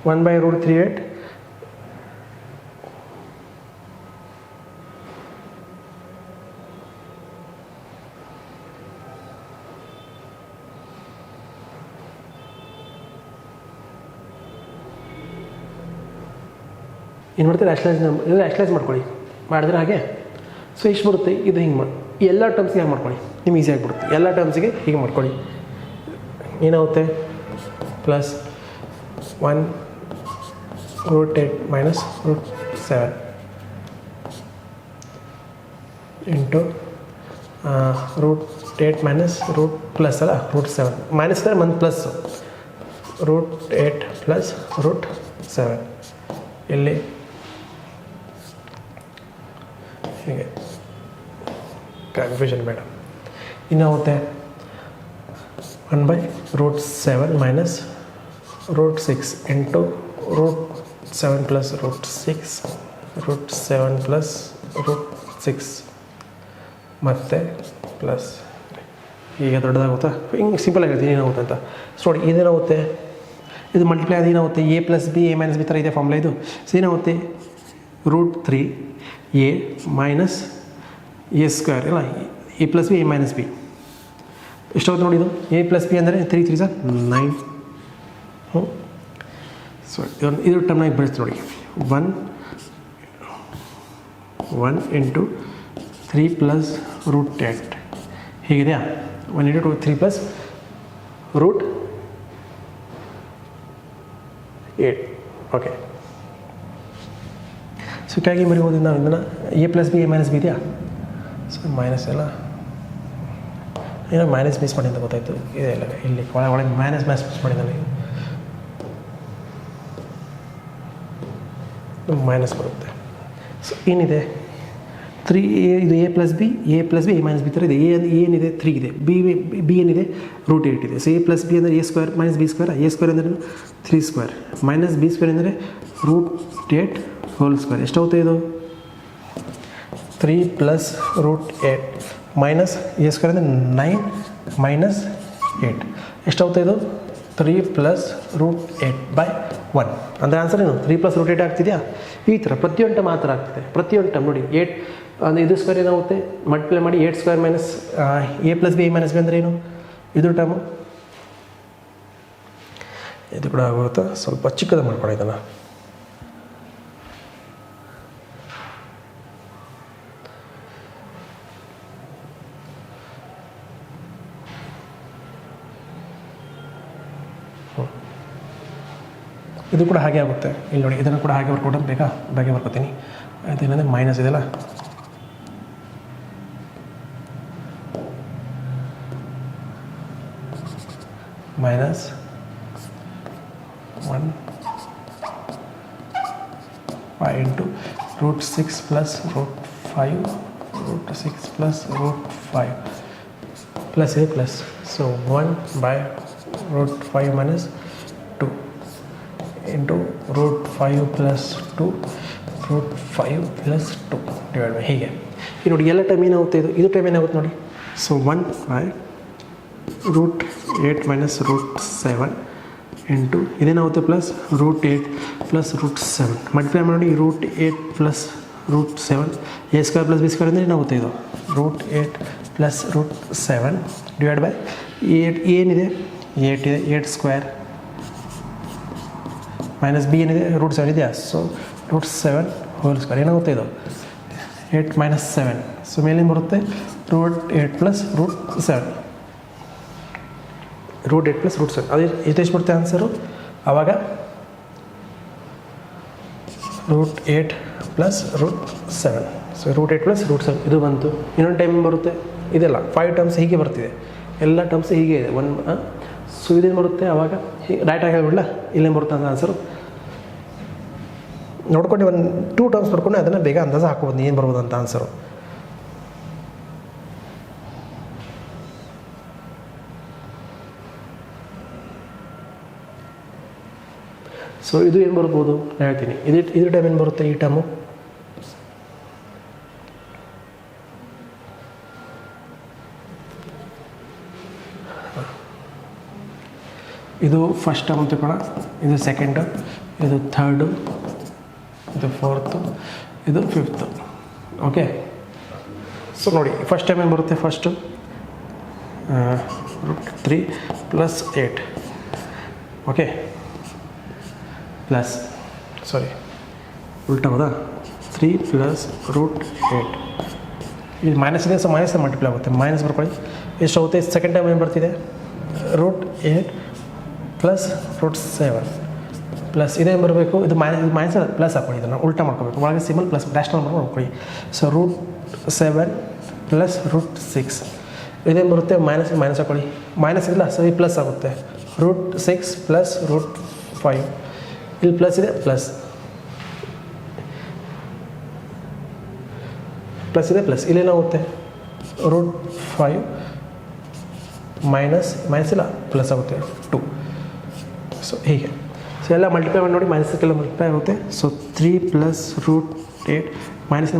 1/√38 ಏನು ಮಾಡ್ತೀವಿ? ರ್ಯಾಷನಲೈಸ್ ಮಾಡ್ಕೊಳ್ಳಿ. ಮಾಡಿದ್ರೆ ಹಾಗೆ. ಸೊ ಎಷ್ಟು ಬರುತ್ತೆ? ಇದು ಹಿಂಗೆ ಮಾಡಿ ಎಲ್ಲ ಟರ್ಮ್ಸ್ಗೆ ಹೇಗೆ ಮಾಡ್ಕೊಳ್ಳಿ, ನಿಮ್ಗೆ ಈಸಿ ಆಗಿಬಿಡುತ್ತೆ. ಎಲ್ಲ ಟರ್ಮ್ಸ್ಗೆ ಹೀಗೆ ಮಾಡ್ಕೊಳ್ಳಿ. ಏನಾಗುತ್ತೆ? +1 √8 - √7 ಇಂಟು √8 - √+ ಅಲ್ಲ √7 ಮೈನಸ್ ಅಂದರೆ ಒಂದು ಪ್ಲಸ್ √8 + √7 ಇಲ್ಲಿ ಹೀಗೆ. ಕನ್ಫ್ಯೂಷನ್ ಬೇಡ. ಇನ್ನಾಗುತ್ತೆ 1/√7 - √6 ಇಂಟು √7 + √6 √7 + √6 ಮತ್ತು ಪ್ಲಸ್ ಈಗ ದೊಡ್ಡದಾಗುತ್ತಾ? ಹಿಂಗೆ ಸಿಂಪಲ್ ಆಗಿರುತ್ತೆ ಏನಾಗುತ್ತೆ ಅಂತ. ಸೊ ನೋಡಿ ಇದೇನಾಗುತ್ತೆ? ಇದು ಮಲ್ಟಿಪ್ಲೈ ಅದು ಏನಾಗುತ್ತೆ? A + B A - B ಥರ ಇದೆ ಫಾರ್ಮುಲಾ ಇದು. ಸೊ ಏನಾಗುತ್ತೆ? √3 A - A² ಇಲ್ಲ, A + B A - B ಎಷ್ಟಾಗುತ್ತೆ ನೋಡಿ ಇದು? A + B ಅಂದರೆ 3 3 = 9. ಸೊ ಇದು ಟರ್ಮ್ನಾಗಿ ಬೆಳೆಸ್ತು ನೋಡಿ. 1 ಇಂಟು 3 + √8 ಹೀಗಿದೆಯಾ? 1 into 2 3 + √8 okay. ಸೊ ಕೆಳಗೆ ಬರೀಬೋದು ನಾವು ಇದನ್ನು. A + B A - B ಇದೆಯಾ? ಸೊ ಮೈನಸ್ ಎಲ್ಲ ಏನೋ ಮೈನಸ್ ಮಿಸ್ ಮಾಡಿ ಅಂತ ಗೊತ್ತಾಯಿತು. ಇದೆ ಇಲ್ಲ ಇಲ್ಲಿ ಒಳಗೆ ಮೈನಸ್ ಮಿಸ್ ಮಾಡಿದ್ದಾನೆ. ಮೈನಸ್ ಬರುತ್ತೆ. ಸೊ ಏನಿದೆ? 3 ಇದು A + B A + B A - B ಥರ ಇದೆ. ಏನಿದೆ? 3 ಇದೆ. B ಏನಿದೆ? √8 ಇದೆ. ಸೊ A + B ಅಂದರೆ A² - B². A² ಅಂದರೆ 3² - B² ಅಂದರೆ √8 ಹೋಲ್ ಸ್ಕ್ವೇರ್ ಎಷ್ಟಾಗುತ್ತೆ ಇದು 3 plus root 8 minus A square ಅಂದರೆ 9 ಮೈನಸ್ 8 ಎಷ್ಟಾಗುತ್ತೆ ಇದು 3 ಪ್ಲಸ್ ರೂಟ್ 8/1 ಅಂದರೆ ಆನ್ಸರ್ ಏನು 3 ಪ್ಲಸ್ ರೂಟ್ 8 ಆಗ್ತಿದೆಯಾ ಈ ಥರ ಪ್ರತಿಯೊಂದು ಟರ್ಮ್ ಆ ಥರ ಆಗ್ತಿದೆ ಪ್ರತಿಯೊಂದು ಟರ್ಮ್ ನೋಡಿ 8 ಅಂದರೆ ಇದು ಸ್ಕ್ವೇರ್ ಏನಾಗುತ್ತೆ ಮಲ್ಟಿಪ್ಲೈ ಮಾಡಿ 8 square minus A plus B minus B ಅಂದರೆ ಏನು ಇದು ಟರ್ಮು ಇದು ಕೂಡ ಆಗುತ್ತೆ ಸ್ವಲ್ಪ ಚಿಕ್ಕದು ಮಾಡ್ಕೊಳ್ಳಿ ಇದನ್ನು ಇದು ಕೂಡ ಹಾಗೆ ಆಗುತ್ತೆ ಇಲ್ಲಿ ನೋಡಿ ಇದನ್ನು ಕೂಡ ಹಾಗೆ ಬರ್ಕೊಟ್ಟು ಬೇಕಾ ಹಾಗೆ ಬರ್ಕೋತೀನಿ ಅದೇನಂದರೆ ಮೈನಸ್ ಇದೆಯಲ್ಲ minus 1 5 into root 6 plus root 5 root 6 plus root 5 plus ಇದೆ plus so 1 by root 5 minus 2 into root 5 plus 2 root 5 plus 2 divide by ಹೀಗೆ ಈಗ ನೋಡಿ ಎಲ್ಲ ಟೈಮ್ ಏನಾಗುತ್ತೆ ಇದು ಟೈಮ್ ಏನಾಗುತ್ತೆ ನೋಡಿ so 1 by root 8 minus root 7 into ಇದೇನಾಗುತ್ತೆ plus root 8 plus root 7 multiply ಮಾಡಿ root 8 plus root 7 A square plus B square ಅಂದರೆ ಏನಾಗುತ್ತೆ ಇದು root 8 plus root 7 divide by 8 ಏನಿದೆ 8 ಇದೆ 8 ಸ್ಕ್ವೇರ್ ಮೈನಸ್ ಬಿ ಏನಿದೆ ರೂಟ್ 7 ಇದೆಯಾ ಸೊ ರೂಟ್ 7 ಹೋಲ್ ಸ್ಕ್ವೇರ್ ಏನಾಗುತ್ತೆ ಇದು 8 ಮೈನಸ್ 7 ಸೊ ಮೇಲೇನು ಬರುತ್ತೆ root 8 plus root 7 root 8 plus root 7 ಅದೇ ಎಷ್ಟು ಬರುತ್ತೆ ಆನ್ಸರು ಆವಾಗ root 8 plus root 7 so root 8 plus root 7 ಇದು ಬಂತು ಇನ್ನೊಂದು ಟೈಮ್ ಬರುತ್ತೆ ಇದೆಲ್ಲ 5 ಟರ್ಮ್ಸ್ ಹೀಗೆ ಬರ್ತಿದೆ ಎಲ್ಲ ಟರ್ಮ್ಸ್ ಹೀಗೆ ಇದೆ ಸೊ ಇದೇನು ಬರುತ್ತೆ ಆವಾಗ ಹೀಗೆ ಡೈರೆಕ್ಟಾಗಿ ಹೇಳ್ಬಿಡಲ್ಲ ಇಲ್ಲೇನು ಬರುತ್ತೆ ಅಂತ ಆನ್ಸರು ನೋಡ್ಕೊಂಡು ಒಂದು 2 ಟರ್ಮ್ಸ್ ನೋಡ್ಕೊಂಡು ಅದನ್ನು ಬೇಗ ಅಂದಾಜು ಹಾಕ್ಬೋದು ಏನು ಬರ್ಬೋದು ಅಂತ ಆನ್ಸರು ಸೊ ಇದು ಏನು ಬರ್ಬೋದು ನಾನು ಹೇಳ್ತೀನಿ ಇದು ಟೈಮ್ ಏನು ಬರುತ್ತೆ ಈ ಟರ್ಮು ಇದು ಫಸ್ಟ್ ಟರ್ಮ್ ತಿಳ್ಕೊಳ್ಳೋಣ ಇದು ಸೆಕೆಂಡು ಇದು ಥರ್ಡು ಇದು ಫೋರ್ತು ಇದು ಫಿಫ್ತು ಓಕೆ ಸೊ ನೋಡಿ ಫಸ್ಟ್ ಟೈಮ್ ಏನು ಬರುತ್ತೆ first root 3 plus 8 okay plus sorry ಉಲ್ಟಾ ಹೌದಾ 3 ಪ್ಲಸ್ ರೂಟ್ 8 ಇದು ಮೈನಸ್ ಇದೆ ಸೊ ಮೈನಸ್ ಮಲ್ಟಿಪ್ಲೈ ಆಗುತ್ತೆ ಮೈನಸ್ ಬರ್ಕೊಳ್ಳಿ ಎಷ್ಟು ಆಗುತ್ತೆ ಸೆಕೆಂಡ್ ಟೈಮ್ ಏನು ಬರ್ತಿದೆ ರೂಟ್ 8 ಪ್ಲಸ್ ರೂಟ್ 7 ಪ್ಲಸ್ ಇದೇನು ಬರಬೇಕು ಇದು ಮೈನಸ್ ಪ್ಲಸ್ ಹಾಕೊಳ್ಳಿ ಇದನ್ನು ಉಲ್ಟಾ ಮಾಡ್ಕೋಬೇಕು ಒಳಗೆ ಸಿಂಬಲ್ ಪ್ಲಸ್ ಡ್ಯಾಶ್ನಲ್ ಮಾಡ್ಕೊಳ್ಳಿ ಸೊ ರೂಟ್ 7 ಪ್ಲಸ್ ರೂಟ್ 6 ಇದೇನು ಬರುತ್ತೆ ಮೈನಸ್ ಹಾಕೊಳ್ಳಿ ಮೈನಸ್ ಇಲ್ಲ ಸೊ ಈ ಪ್ಲಸ್ ಆಗುತ್ತೆ ರೂಟ್ 6 ಪ್ಲಸ್ ರೂಟ್ 5 ಇಲ್ಲಿ ಪ್ಲಸ್ ಇದೆ ಪ್ಲಸ್ ಇದೆ ಪ್ಲಸ್ ಇಲ್ಲೇನಾಗುತ್ತೆ ರೂಟ್ 5 ಮೈನಸ್ ಇಲ್ಲ ಪ್ಲಸ್ ಆಗುತ್ತೆ 2 ಸೊ ಹೀಗೆ ಸೊ ಎಲ್ಲ ಮಲ್ಟಿಪ್ಲೈ ಮಾಡಿ ನೋಡಿ ಮೈನಸ್ಗೆಲ್ಲ ಮಲ್ಟಿಪ್ಲೈ ಆಗುತ್ತೆ so 3 plus root 8 minus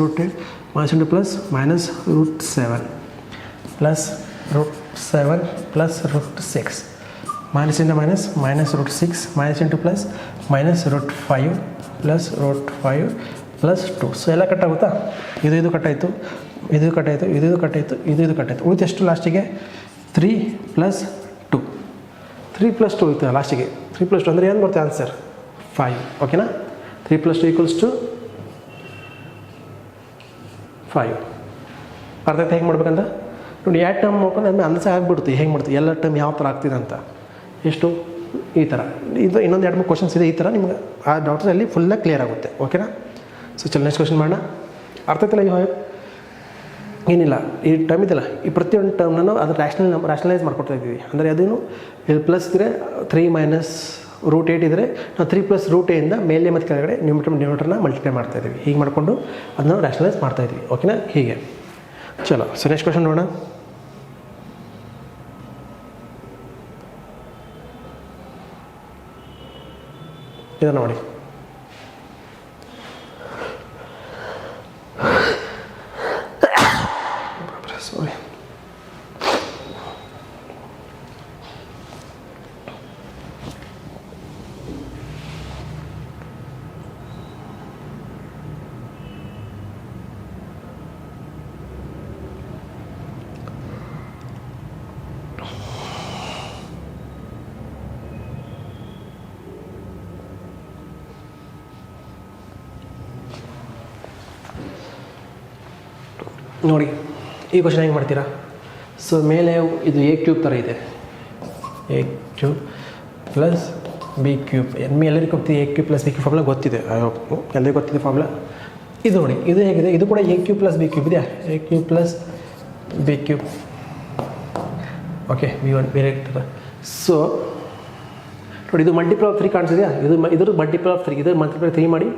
root 8 minus into plus minus root 7 plus root 7 plus root 6 minus into minus root 6 minus into plus minus root 5 plus root 5 plus 2 so ಎಲ್ಲ ಕಟ್ಟಾಗುತ್ತಾ ಇದು ಕಟ್ಟಾಯಿತು ಇದು ಕಟ್ಟಾಯಿತು ಇದು ಕಟ್ಟಾಯಿತು ಉಳಿತು ಎಷ್ಟು ಲಾಸ್ಟಿಗೆ 3 ಪ್ಲಸ್ 2 3 ಪ್ಲಸ್ 2 ಇತ್ತು ಲಾಸ್ಟಿಗೆ 3 ಪ್ಲಸ್ 2 ಅಂದರೆ ಏನು ಬರುತ್ತೆ ಆನ್ಸರ್ 5 ಓಕೆನಾ 3 ಪ್ಲಸ್ 2 ಈಕ್ವಲ್ಸ್ ಟು 5 ಅರ್ಥ ಆಯ್ತು ಹೇಗೆ ಮಾಡ್ಬೇಕಂತ ನೋಡಿ ಎರಡು ಟರ್ಮ್ ನೋಡ್ಕೊಂಡು ಆಮೇಲೆ ಅಂದಾಜು ಆಗಿಬಿಡುತ್ತೆ ಹೇಗೆ ಮಾಡ್ತೀವಿ ಎಲ್ಲ ಟರ್ಮ್ ಯಾವ ಥರ ಆಗ್ತಿದೆ ಅಂತ ಎಷ್ಟು ಈ ಥರ ಇದು ಇನ್ನೊಂದು 2-3 ಕ್ವಶನ್ಸ್ ಇದೆ ಈ ಥರ ನಿಮ್ಗೆ ಆ ಡೌಟ್ಸಲ್ಲಿ ಫುಲ್ಲಾಗಿ ಕ್ಲಿಯರ್ ಆಗುತ್ತೆ ಓಕೆನಾ ಸೊ ಚಲ ನೆಕ್ಸ್ಟ್ ಕ್ವಶನ್ ಮಾಡೋಣ ಅರ್ಥ ಆಯ್ತಲ್ಲ ಇವಾಗ ಏನಿಲ್ಲ ಈ ಟರ್ಮ್ ಇದೆಯಲ್ಲ ಈ ಪ್ರತಿಯೊಂದು ಟರ್ಮ್ನ ಅದು ರ್ಯಾಷನಲೈಸ್ ಮಾಡ್ಕೊಡ್ತಾ ಇದ್ದೀವಿ ಅಂದರೆ ಅದೇನು ಇಲ್ಲಿ ಪ್ಲಸ್ ಇದ್ದರೆ 3 ಮೈನಸ್ ರೂಟ್ 8 ಇದ್ದರೆ ನಾವು 3 ಪ್ಲಸ್ ರೂಟ್ 8 ಇಂದ ಮೇಲೆ ಮತ್ತು ಕೆಳಗಡೆ ನ್ಯೂಮರೇಟರ್ನ ಮಲ್ಟಿಪ್ಲೈ ಮಾಡ್ತಾಯಿದ್ದೀವಿ ಹೀಗೆ ಮಾಡಿಕೊಂಡು ಅದನ್ನು ರ್ಯಾಷನಲೈಸ್ ಮಾಡ್ತಾಯಿದ್ವಿ ಓಕೆನಾ ಹೀಗೆ ಚಲೋ ಸೊ ನೆಕ್ಸ್ಟ್ ಕ್ವಶನ್ ನೋಡೋಣ ಇದನ್ನು ನೋಡಿ ಸಾರಿ. ನೋಡಿ ಈ ಕ್ವಶನ್ ಹೆಂಗೆ ಮಾಡ್ತೀರಾ? ಸೊ ಮೇಲೆ ಇದು ಎ ಕ್ಯೂಬ್ ಥರ ಇದೆ, A cube plus B cube. ಎಲ್ಲರಿಗೂ ಗೊತ್ತಿದೆ A cube plus B cube formula ಗೊತ್ತಿದೆ, ಎಲ್ಲರಿಗೂ ಗೊತ್ತಿದೆ ಫಾರ್ಮುಲಾ. ಇದು ನೋಡಿ ಇದು ಹೇಗಿದೆ, ಇದು ಕೂಡ A cube plus B cube ಇದೆಯಾ, A cube plus B cube. Okay, V1 ಬೇರೆ ಇರ್ತದೆ. ಸೊ ನೋಡಿ ಇದು ಮಲ್ಟಿಪಲ್ ಆಫ್ 3 ಕಾಣಿಸಿದೆಯಾ, ಇದ್ರ ಮಲ್ಟಿಪಲ್ ಆಫ್ 3, ಇದ್ರ ಮಲ್ಟಿಪಲ್ 3 ಮಾಡಿ.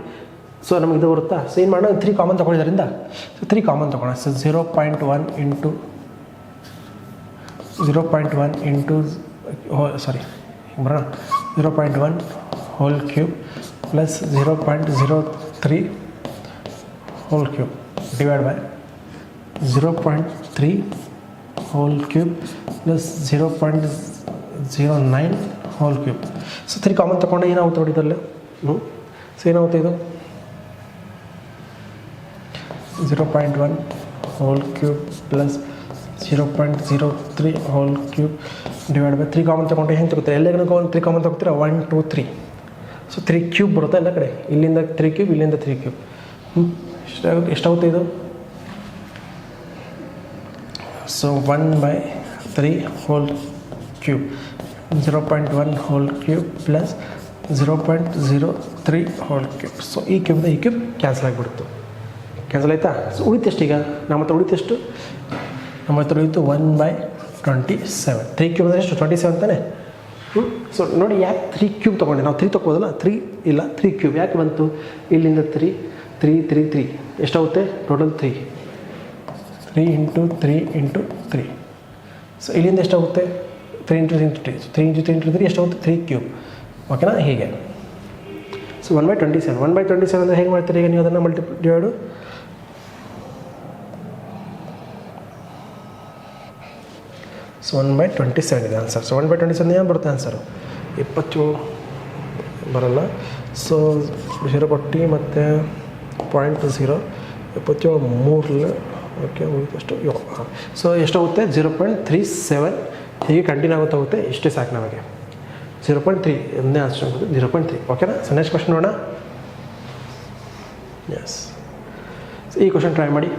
ಸೊ ನಮಗೆ ಇದು ಬರುತ್ತಾ? ಸೊ ಏನು ಮಾಡೋಣ, 3 ಕಾಮನ್ ತೊಗೊಂಡಿದ್ದರಿಂದ ಸೊ 3 ಕಾಮನ್ ತೊಗೊಳ್ಳೋಣ. ಸೊ 0.1 ಇಂಟು 0.1 ಇಂಟು ಸಾರಿ ಬರೋಣ 0.1 whole cube plus 0.03 whole cube divide by 0.3 whole cube plus 0.09 whole cube. So 3 common ತೊಗೊಂಡು ಏನಾಗುತ್ತೆ ನೋಡಿ ಇದರಲ್ಲಿ. ಸೊ ಏನಾಗುತ್ತೆ ಇದು 0.1 whole cube plus 0.03 whole cube divide by 3 common ತೊಗೊಂಡು ಹೆಂಗೆ ತಗೋತಾರೆ? ಎಲ್ಲರಿಗೂ 3 ಕಾಮನ್ ತೊಗೋತೀರಾ, 1 2 3. ಸೊ 3 ಕ್ಯೂಬ್ ಬರುತ್ತೆ ಎಲ್ಲ ಕಡೆ, ಇಲ್ಲಿಂದ 3 ಕ್ಯೂಬ್, ಇಲ್ಲಿಂದ 3 ಕ್ಯೂಬ್. ಎಷ್ಟಾಗುತ್ತೆ ಇದು? So 1/3 whole cube 0.1 whole cube plus 0.03 whole cube. So ಈ ಕ್ಯೂಬ್ದ ಈ ಕ್ಯೂಬ್ ಕ್ಯಾನ್ಸಲ್ ಆಗಿಬಿಡ್ತು. ಕ್ಯಾನ್ಸಲ್ ಆಯಿತಾ? ಸೊ ಉಳಿತೆಷ್ಟು ಈಗ ನಮ್ಮ ಹತ್ರ ಉಳಿತೆಷ್ಟು? ನಮ್ಮ ಹತ್ರ ಉಳಿತು 1/27. 3 ಕ್ಯೂಬ್ ಅಂದರೆ ಎಷ್ಟು? 27 ತಾನೆ. ಸೊ ನೋಡಿ ಯಾಕೆ 3 ಕ್ಯೂಬ್ ತೊಗೊಂಡೆ? ನಾವು 3 ತೊಗೋಬೋದಲ್ಲ, 3 ಇಲ್ಲ 3 ಕ್ಯೂಬ್ ಯಾಕೆ ಬಂತು? ಇಲ್ಲಿಂದ 3 3 3 3 ಎಷ್ಟಾಗುತ್ತೆ ಟೋಟಲ್? 3 into 3 into 3. ಸೊ ಇಲ್ಲಿಂದ ಎಷ್ಟಾಗುತ್ತೆ? 3 into 3 into 3. So 3 into 3 into 3 ಎಷ್ಟಾಗುತ್ತೆ? 3 ಕ್ಯೂಬ್. ಓಕೆನಾ? ಹೀಗೆ. ಸೊ 1/27. 1/27 ಅಂದರೆ ಹೇಗೆ ಮಾಡ್ತೀರಿ ಈಗ ನೀವು ಅದನ್ನು ಡಿವೈಡು? ಸೊ 1/27 ಇದೆ ಆನ್ಸರ್. ಸೊ 1/27 ಏನು ಬರುತ್ತೆ ಆನ್ಸರು? 27 ಬರಲ್ಲ. ಸೊ 0 ಕೊಟ್ಟು ಮತ್ತು 0.0 27 3 ಓಕೆ ಉಳಿದಷ್ಟು 7. ಸೊ ಎಷ್ಟಾಗುತ್ತೆ? 0.37. ಹೀಗೆ ಕಂಟಿನ್ಯೂ ಆಗುತ್ತೆ ಹೋಗುತ್ತೆ. ಇಷ್ಟೇ ಸಾಕು ನಮಗೆ. 0.3 ಒಂದೇ ಆನ್ಸರ್ ಆಗೋದು 0.3. ಓಕೆನಾ? ಸೊ ನೆಕ್ಸ್ಟ್ ಕ್ವಶನ್ ನೋಡೋಣ. ಎಸ್, ಸೊ ಈ ಕ್ವಶನ್ ಟ್ರೈ ಮಾಡಿ.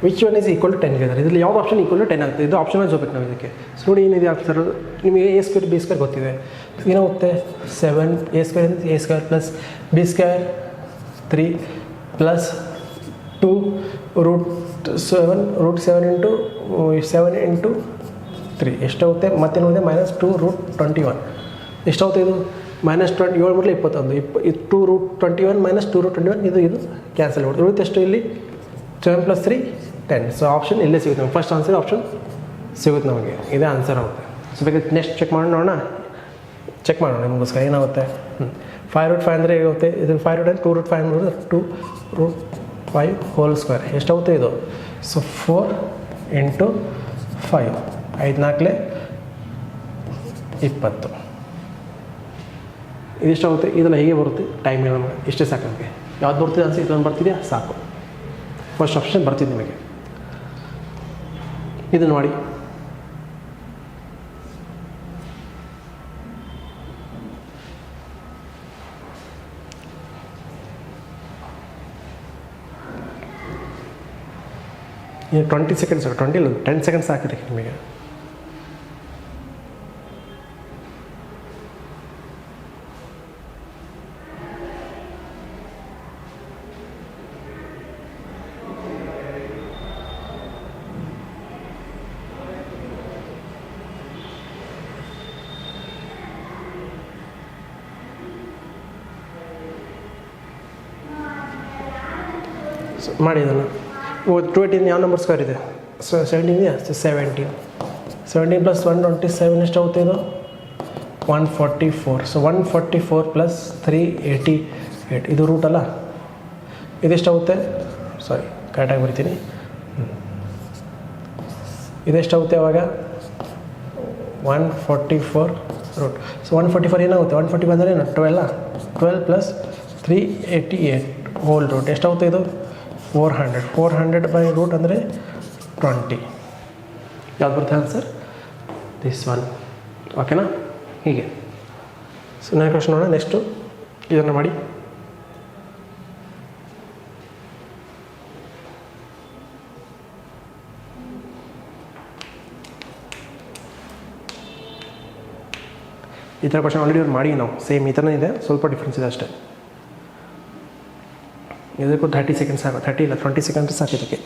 Which one is equal to 10 ಗೆದರ್? ಇದರಲ್ಲಿ ಯಾವ್ದು ಆಪ್ಷನ್ ಈಕ್ವಲ್ ಟು 10 ಆಗ್ತದೆ? ಇದು ಆಪ್ಷನ್ ವೈಸ್ ಹೋಗ್ಬೇಕು ನಾವು ಇದಕ್ಕೆ. ಸೊ ನೋಡಿ ಏನಿದೆ ಆನ್ಸರ್ ನಿಮಗೆ ಎ ಸ್ಕ್ವೇರ್ ಬಿ ಸ್ಕ್ವೇರ್ ಗೊತ್ತಿದೆ. ಏನಾಗುತ್ತೆ? 7 A square plus B square 3 plus 2 √7 into 7 into 3 ಎಷ್ಟಾಗುತ್ತೆ? ಮತ್ತೇನಿದೆ? -2 √21 ಎಷ್ಟಾಗುತ್ತೆ ಇದು? -20 7 × 21 2 √21 -2 √21 ಇದು ಕ್ಯಾನ್ಸಲ್ ಮಾಡಿ ಉಳಿತು ಎಷ್ಟು ಇಲ್ಲಿ? 7 + 3 10. ಸೊ ಆಪ್ಷನ್ ಇಲ್ಲೇ ಸಿಗುತ್ತೆ ನಮಗೆ. ಫಸ್ಟ್ ಆನ್ಸರ್ ಆಪ್ಷನ್ ಸಿಗುತ್ತೆ ನಮಗೆ. ಇದೇ ಆನ್ಸರ್ ಆಗುತ್ತೆ. ಸೊ ಬೇಕಾದ್ರೆ ನೆಕ್ಸ್ಟ್ ಚೆಕ್ ಮಾಡೋಣ. ಚೆಕ್ ಮಾಡೋಣ ನಿಮಗೋಸ್ಕರ ಏನಾಗುತ್ತೆ. 5 √5 ಅಂದರೆ ಹೇಗುತ್ತೆ? ಇದನ್ನು 5 √10 2 √5 ಅಂದರೆ 2 √5 ಹೋಲ್ ಸ್ಕ್ವೇರ್ ಎಷ್ಟಾಗುತ್ತೆ ಇದು? ಸೊ 4 × 5 5 4 20 ಇದಿಷ್ಟಾಗುತ್ತೆ. ಇದೆಲ್ಲ ಹೇಗೆ ಬರುತ್ತೆ? ಟೈಮ್ ಇಲ್ಲ ನಮಗೆ. ಇಷ್ಟೇ ಸಾಕು ನಮಗೆ. ಯಾವ್ದು ಬರ್ತಿದೆ ಅನ್ಸಿ ಇದೊಂದು ಬರ್ತಿದೆಯಾ? ಸಾಕು. ಫಸ್ಟ್ ಆಪ್ಷನ್ ಬರ್ತಿದೆ ನಿಮಗೆ. ಇದು ನೋಡಿ. ಈಗ 20 ಸೆಕೆಂಡ್ಸ್ 20 ಇಲ್ಲ 10 ಸೆಕೆಂಡ್ಸ್ ಹಾಕಿದೆ ನಿಮಗೆ. ಸೊ ಮಾಡಿ ಇದನ್ನು 218 ಯಾವ ನಂಬರ್ ಸ್ಕ್ವೇರ್ ಇದೆ? 17 ಇದೆಯಾ? 17 ಪ್ಲಸ್ 127 ಎಷ್ಟಾಗುತ್ತೆ ಇದು? 144. ಸೊ 144 ಪ್ಲಸ್ 388 ಇದು ರೂಟ್ ಅಲ್ಲ, ಇದೆಷ್ಟಾಗುತ್ತೆ? ಸಾರಿ ಕರೆಕ್ಟಾಗಿ ಬರ್ತೀನಿ. ಇದೆಷ್ಟಾಗುತ್ತೆ ಅವಾಗ? 144 ರೂಟ್. ಸೊ 144 ಏನಾಗುತ್ತೆ? 140 ಬಂದರೆ ಏನು? 12 ಪ್ಲಸ್ 388 ಹೋಲ್ ರೂಟ್ ಎಷ್ಟಾಗುತ್ತೆ ಇದು? 400 ಬೈ ರೂಟ್ ಅಂದರೆ 20. ಯಾವ್ದು ಬರುತ್ತೆ ಆನ್ಸರ್? This one. ಓಕೆನಾ? ಹೀಗೆ. ಸೊ ನೆಕ್ಸ್ಟ್ ಕ್ವಶನ್ ನೋಡೋಣ. ನೆಕ್ಸ್ಟು ಇದನ್ನು ಮಾಡಿ. ಈ ಥರ ಕ್ವಶನ್ ಆಲ್ರೆಡಿ ಅವ್ರು ಮಾಡಿ ನಾವು ಸೇಮ್ ಈ ಥರನೇ ಇದೆ, ಸ್ವಲ್ಪ ಡಿಫ್ರೆನ್ಸ್ ಇದೆ ಅಷ್ಟೇ. ಇದಕ್ಕೂ 30 ಸೆಕೆಂಡ್ಸ್ ಸಾಕು, 30 ಇಲ್ಲ 20 ಸೆಕೆಂಡ್ಸ್ ಸಾಕು ಇದಕ್ಕೆ.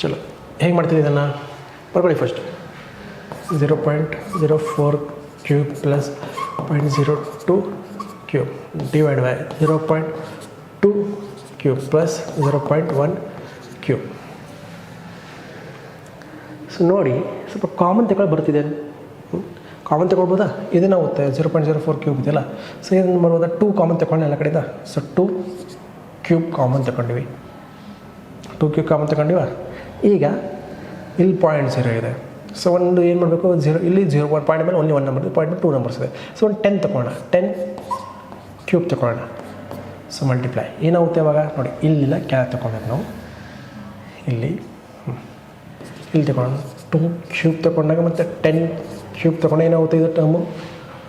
ಚಲೋ ಹೇಗೆ ಮಾಡ್ತೀವಿ ಇದನ್ನು ಬರ್ಕೊಳ್ಳಿ. First 0.04 cube plus 0.02 cube divide by 0.2 cube plus 0.1 cube. So ನೋಡಿ ಸ್ವಲ್ಪ ಕಾಮನ್ ತಗೊಳ್ಳಿ ಬರ್ತಿದೆ. ಕಾಮನ್ ತಗೊಳ್ಬೋದಾ? ಇದೇನಾಗುತ್ತೆ 0.04 ಕ್ಯೂಬ್ ಇದೆಯಲ್ಲ. ಸೊ ಇದನ್ನು ಬರ್ಬೋದಾ? 2 ಕಾಮನ್ ತಗೊಂಡು ಎಲ್ಲ ಕಡೆಯಿಂದ. ಸೊ 2 ಕ್ಯೂಬ್ ಕಾಮನ್ ತಗೊಂಡಿವಿ. 2 ಕ್ಯೂಬ್ ಕಾಮನ್ ತಗೊಂಡಿವ. ಈಗ ಇಲ್ಲಿ 0.0 ಇದೆ. ಸೊ ಒಂದು ಏನು ಮಾಡಬೇಕು? 0 ಇಲ್ಲಿ 0 1 ಪಾಯಿಂಟ್ ಮೇಲೆ ಓನ್ಲಿ 1 ನಂಬರ್ ಇದೆ, ಪಾಯಿಂಟ್ ಮೇಲೆ 2 ನಂಬರ್ಸ್ ಇದೆ. ಸೊ ಒಂದು 10 ತಗೊಳ್ಳೋಣ, 10 ಕ್ಯೂಬ್ ತಗೊಳ್ಳೋಣ. ಸೊ ಮಲ್ಟಿಪ್ಲೈ ಏನಾಗುತ್ತೆ ಅವಾಗ ನೋಡಿ, ಇಲ್ಲಿಲ್ಲ ಕೆಳಗೆ ತಗೊಳ್ಬೇಕು ನಾವು. ಇಲ್ಲಿ ತಗೊಳ್ಳೋಣ. 2 ಕ್ಯೂಬ್ ತಗೊಂಡಾಗ ಮತ್ತು 10 ಕ್ಯೂಬ್ ತಗೊಂಡು ಏನಾಗುತ್ತೆ ಇದು ಟರ್ಮು?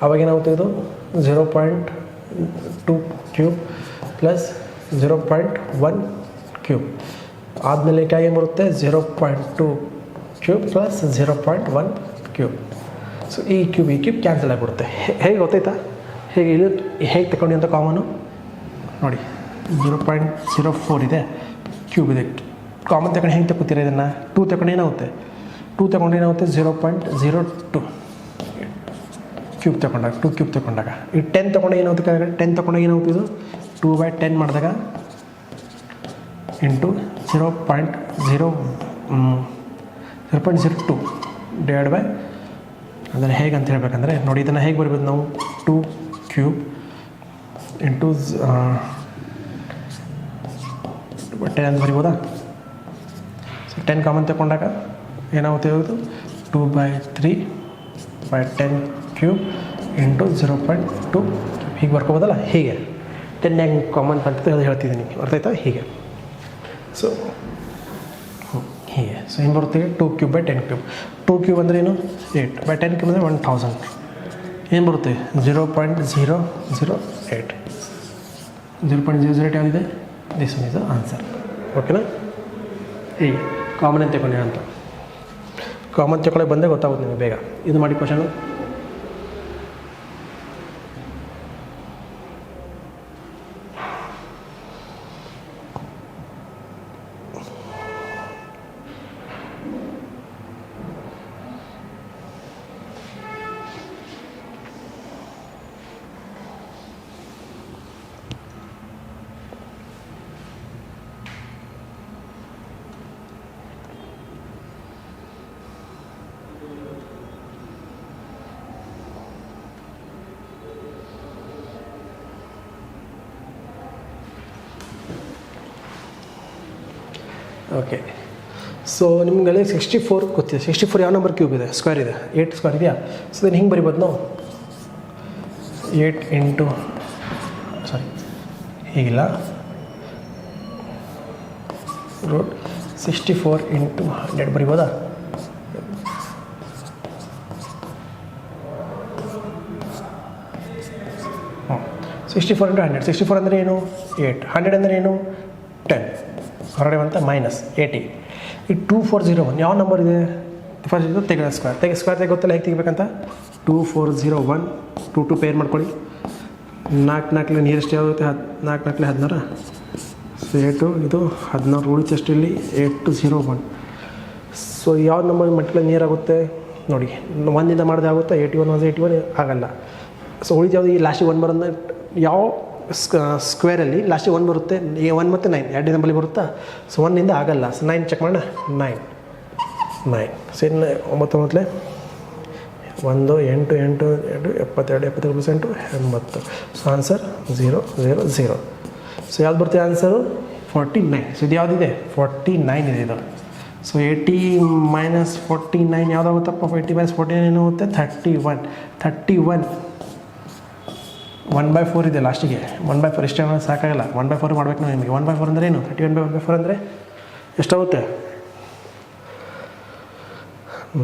ಅವಾಗ ಏನಾಗುತ್ತೆ ಇದು? 0.2 ಕ್ಯೂಬ್ ಪ್ಲಸ್ 0.1 ಕ್ಯೂಬ್ ಆದಮೇಲೆ ಏನು ಬರುತ್ತೆ? 0.2 ಕ್ಯೂಬ್ ಪ್ಲಸ್ 0.1 ಕ್ಯೂಬ್. ಸೊ ಈ ಕ್ಯೂಬ್ ಕ್ಯಾನ್ಸಲ್ ಆಗಿಬಿಡುತ್ತೆ. ಹೇಗೆ ಗೊತ್ತಾಯ್ತಾ? ಹೇಗೆ ತಗೊಂಡು ಅಂತ ಕಾಮನು ನೋಡಿ. 0.04 ಇದೆ, ಕ್ಯೂಬ್ ಇದೆ, ಕಾಮನ್ ತಗೊಂಡು ಹೆಂಗೆ ತಗೋತೀರ ಇದನ್ನು? 2 ತಗೊಂಡು ಏನಾಗುತ್ತೆ? 2 ತಗೊಂಡು ಏನಾಗುತ್ತೆ? 0.02 ಕ್ಯೂಬ್ ತಗೊಂಡಾಗ, 2 ಕ್ಯೂಬ್ ತಗೊಂಡಾಗ. ಈ 10 ತಗೊಂಡು ಏನಾಗುತ್ತೆ? 10 ತಗೊಂಡಾಗ ಏನಾಗುತ್ತೆ ಇದು? 2/10 ಮಾಡಿದಾಗ ಇಂಟು 0.02 ಡಿವೈಡ್ ಬೈ ಅಂದರೆ ಹೇಗೆ ಅಂತ ಹೇಳ್ಬೇಕಂದ್ರೆ ನೋಡಿ, ಇದನ್ನು ಹೇಗೆ ಬರಿಬೋದು ನಾವು? 2 ಕ್ಯೂಬ್ ಇಂಟು 10 ಅಂತ ಬರಿಬೋದಾ? ಸೊ 10 ಕಾಮನ್ ತಗೊಂಡಾಗ ಏನಾಗುತ್ತೆ ಇರೋದು? 2/3/10 ಕ್ಯೂಬ್ ಇಂಟು 0.2 ಹೀಗೆ ಬರ್ಕೋಬೋದಲ್ಲ. ಹೀಗೆ 10 ಹೆಂಗೆ ಕಾಮನ್ ಬಂತ ಹೇಳ್ತಿದ್ದೀನಿ, ಅರ್ಥಾಯ್ತಾ? ಹೀಗೆ. ಸೊ ಹೀಗೆ. ಸೊ ಏನು ಬರುತ್ತೆ? 2 ಕ್ಯೂಬ್ ಬೈ 10 ಕ್ಯೂಬ್. 2 ಕ್ಯೂಬ್ ಅಂದರೆ ಏನು? 8/10 ಕ್ಯೂಬ್ ಅಂದರೆ 1000. ಏನು ಬರುತ್ತೆ? 0.008. 0.008 ಯಾವುದಿದೆ? This one is the answer. ಓಕೆನಾ? ಹೀಗೆ ಕಾಮನ್ ಅಂತ ತಗೊಂಡೆ ಅಂತ. ಕಾಮನ್ ತಗೊಳ್ಳಿ ಬಂದೇ ಗೊತ್ತಾಗುತ್ತೆ ನಿಮಗೆ ಬೇಗ. ಇದು ಮಾಡಿ ಕ್ವಶನು. ಓಕೆ. ಸೊ ನಿಮಗೆಲ್ಲ 64 ಗೊತ್ತಿದೆ. 64 ಯಾವ ನಂಬರ್ ಕ್ಯೂಬ್ ಇದೆ? ಸ್ಕ್ವೇರ್ ಇದೆ, 8 ಸ್ಕ್ವೇರ್ ಇದೆಯಾ? ಸೊ ಇದನ್ನು ಹಿಂಗೆ ಬರಿಬೋದು ನಾವು. 8 ಇಂಟು ಹೀಗಿಲ್ಲ, ರೂಟ್ 64 ಇಂಟು 100 ಬರಿಬೋದಾ? ಹ್ಞೂ 64 ಇಂಟು 100. 64 ಅಂದರೆ ಏನು? 8. 100 ಅಂದರೆ ಏನು? 10. ಹೊರಗಡೆ ಬಂತ -80. ಈ 2401 ಯಾವ ನಂಬರ್ ಇದೆ? ಫಸ್ಟ್ ಇದು ತೆಗೆದ ಸ್ಕ್ವೇರ್ ಗೊತ್ತಲ್ಲ ಹೇಗೆ ತೆಗಿಬೇಕಂತ? 2401 2 ಪೇರ್ ಮಾಡ್ಕೊಳ್ಳಿ. 4 ನಿಯರೆಸ್ಟ್ ಯಾವುದು? 4 16. ಸೊ 8 ಇದು 16 ಉಳಿತಷ್ಟು ಇಲ್ಲಿ 8201. ಸೊ ಯಾವ ನಂಬರ್ ಮಲ್ಟಿಪ್ಲೈ ನಿಯರ್ ಆಗುತ್ತೆ ನೋಡಿ, 1 ಮಾಡಿದ್ರೆ ಆಗುತ್ತಾ? 81 was 81 ಆಗಲ್ಲ. ಸೊ ಉಳಿದು ಯಾವುದು? ಈ ಲಾಸ್ಟಿಗೆ 1 ಬರೋದು ಯಾವ ಸ್ಕ್ವೇರಲ್ಲಿ ಲಾಸ್ಟಿಗೆ 1 ಬರುತ್ತೆ? 1 ಮತ್ತು 9 2 ನಂಬರಲ್ಲಿ ಬರುತ್ತಾ? ಸೊ 1 ಆಗಲ್ಲ. ಸೊ 9 ಚೆಕ್ ಮಾಡೋಣ. 9 ಸೊ ಇನ್ನು 9 ಮೊದಲೇ 1 8 8 2 72 72 80. So answer 0 0 0. ಸೊ ಯಾವ್ದು ಬರುತ್ತೆ ಆನ್ಸರು? 49. ಸೊ ಇದು ಯಾವುದಿದೆ? 49 ಇದೆ ಇದು. So 80 minus 49 ಯಾವುದಾಗುತ್ತಪ್ಪ? 80 ಮೈನಸ್ 49 ಏನಾಗುತ್ತೆ? 31. 1/4 ಇದೆ ಲಾಸ್ಟಿಗೆ. 1/4 ಇಷ್ಟೇ ಸಾಕಾಗಲ್ಲ. 1/4 ಮಾಡಬೇಕು ನಾವು ನಿಮಗೆ. 1/4 ಅಂದರೆ ಏನು? 31/4 ಅಂದರೆ ಎಷ್ಟಾಗುತ್ತೆ?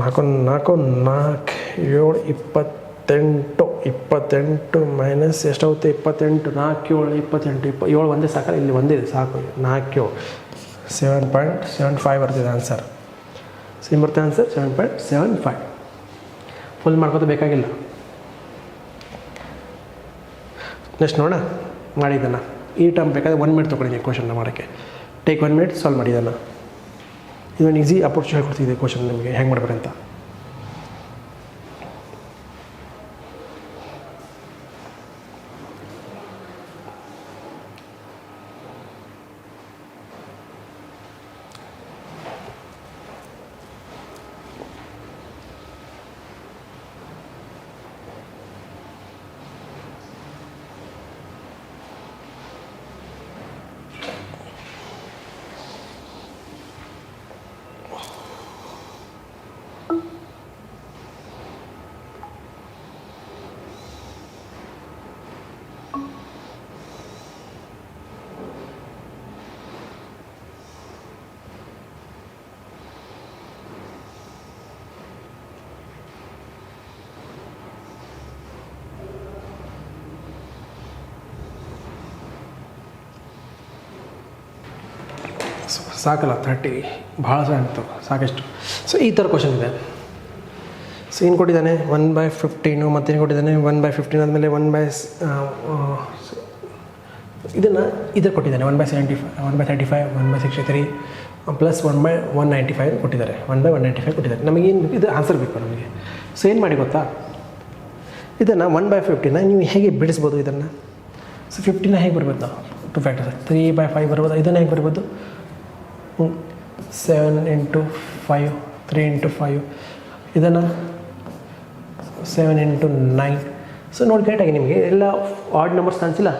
4 4 4 7 28 ಮೈನಸ್ ಎಷ್ಟಾಗುತ್ತೆ? 28 4 7 28 7 ಒಂದೇ ಸಾಕಲ್ಲ, ಇಲ್ಲಿ ಒಂದೇ ಇದೆ ಸಾಕು. 4 7.75 ಬರ್ತಿದೆ ಆನ್ಸರ್. ಸೇಮ್ ಬರುತ್ತೆ ಆನ್ಸರ್ 7.75. ಫುಲ್ ಮಾಡ್ಕೋತ ಬೇಕಾಗಿಲ್ಲ. ನೆಕ್ಸ್ಟ್ ನೋಡೋಣ ಮಾಡಿದ್ದನ್ನು. ಈ ಟರ್ಮ್ ಬೇಕಾದರೆ 1 ಮಿನಿಟ್ ತೊಗೊಂಡಿದ್ದೀನಿ ಕ್ವಶನ್ನ ಮಾಡೋಕ್ಕೆ. ಟೇಕ್ 1 ಮಿನಿಟ್ ಸಾಲ್ವ್ ಮಾಡಿದ್ದನ್ನು. ಇದೊಂದು ಈಸಿ ಅಪ್ರೋಚ್ ಹೇಳ್ಕೊಡ್ತಿದ್ದೆ ಕ್ವಶನ್ ನಿಮಗೆ ಹೆಂಗೆ ಮಾಡ್ಬೇಕಂತ. ಸಾಕಲ್ಲ 30 ಭಾಳ ಸಾಕು, ಸಾಕಷ್ಟು. ಸೊ ಈ ಥರ ಕ್ವಶನ್ ಇದೆ. ಸೊ ಏನು ಕೊಟ್ಟಿದ್ದಾನೆ? 1/15 ಮತ್ತೇನು ಕೊಟ್ಟಿದ್ದಾನೆ? 1/15 ಆದಮೇಲೆ ಇದನ್ನು ಕೊಟ್ಟಿದ್ದಾನೆ 1/75 1/35 1/63 ಪ್ಲಸ್ 1/195 ಕೊಟ್ಟಿದ್ದಾರೆ. 1/195 ಕೊಟ್ಟಿದ್ದಾರೆ. ನಮಗೇನು ಇದು ಆನ್ಸರ್ ಬೇಕು ನಮಗೆ. ಸೊ ಏನು ಮಾಡಿ ಗೊತ್ತಾ? ಇದನ್ನು 1/15 ನೀವು ಹೇಗೆ ಬಿಡಿಸ್ಬೋದು ಇದನ್ನು? ಸೊ 15 ಹೇಗೆ ಬರ್ಬೋದು ನಾವು? 2 ಫ್ಯಾಕ್ಟರ್ಸ್ 3/5 ಬರ್ಬೋದು. ಇದನ್ನು ಹೇಗೆ ಬರ್ಬೋದು? 7 × 5 3 × 5 ಇದನ್ನು 7 × 9. ಸೊ ನೋಡಿ ಕರೆಕ್ಟಾಗಿ ನಿಮಗೆ ಎಲ್ಲ ಆಡ್ ನಂಬರ್ಸ್ ಕಾಣಿಸಿಲ್ಲ?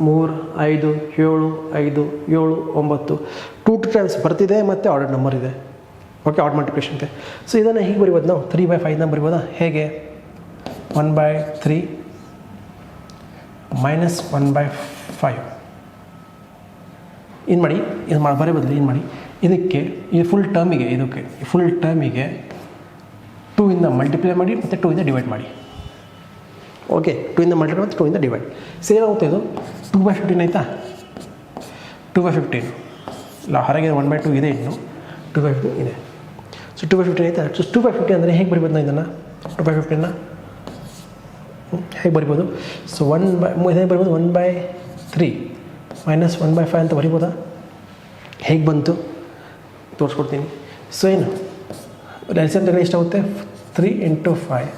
3 5 7 5 7 9 2 ಟೈಮ್ಸ್ ಬರ್ತಿದೆ ಮತ್ತು ಆರ್ಡರ್ ನಂಬರ್ ಇದೆ. ಓಕೆ, ಆಡ್ ಮಲ್ಟಿಪ್ಲಿಕೇಶನ್ ಇದೆ. ಸೊ ಇದನ್ನು ಹೀಗೆ ಬರಿಬೋದು ನಾವು 3/5 ಬರಿಬೋದಾ? ಹೇಗೆ? 1/3 ಮೈನಸ್ 1/5. ಏನು ಮಾಡಿ, ಇದು ಬರೋ ಬದಲು ಏನು ಮಾಡಿ, ಇದಕ್ಕೆ ಈ ಫುಲ್ ಟರ್ಮಿಗೆ 2 ಇಂದ ಮಲ್ಟಿಪ್ಲೈ ಮಾಡಿ ಮತ್ತು 2 ಇಂದ ಡಿವೈಡ್ ಮಾಡಿ. ಓಕೆ, 2 ಇಂದ ಮಲ್ಟಿಪ್ಲೈ ಮತ್ತು 2 ಇಂದ ಡಿವೈಡ್. ಸೇಮ್ ಆಗುತ್ತೆ. ಇದು 2/15 ಆಯಿತಾ? 2/15 ಇಲ್ಲ, ಹೊರಗೆ 1/2 ಇದೆ, ಇನ್ನು 2/15 ಇದೆ. ಸೊ 2/15 ಆಯಿತಾ? ಸೊ 2/15 ಅಂದರೆ ಹೇಗೆ ಬರಿಬೋದು ನಾವು ಇದನ್ನು? 2/15 ಹೇಗೆ ಬರಿಬೋದು? ಸೊ ಹೇಗೆ ಬರಿಬೋದು? 1/3 ಮೈನಸ್ 1/5 ಅಂತ ಬರಿಬೋದಾ? ಹೇಗೆ ಬಂತು ತೋರಿಸ್ಕೊಡ್ತೀನಿ. ಸೊ ಏನು ಎಲ್ಸಿಎಮ್ ತಗೊಳ್ಳಿ, ಎಷ್ಟಾಗುತ್ತೆ? 3 × 5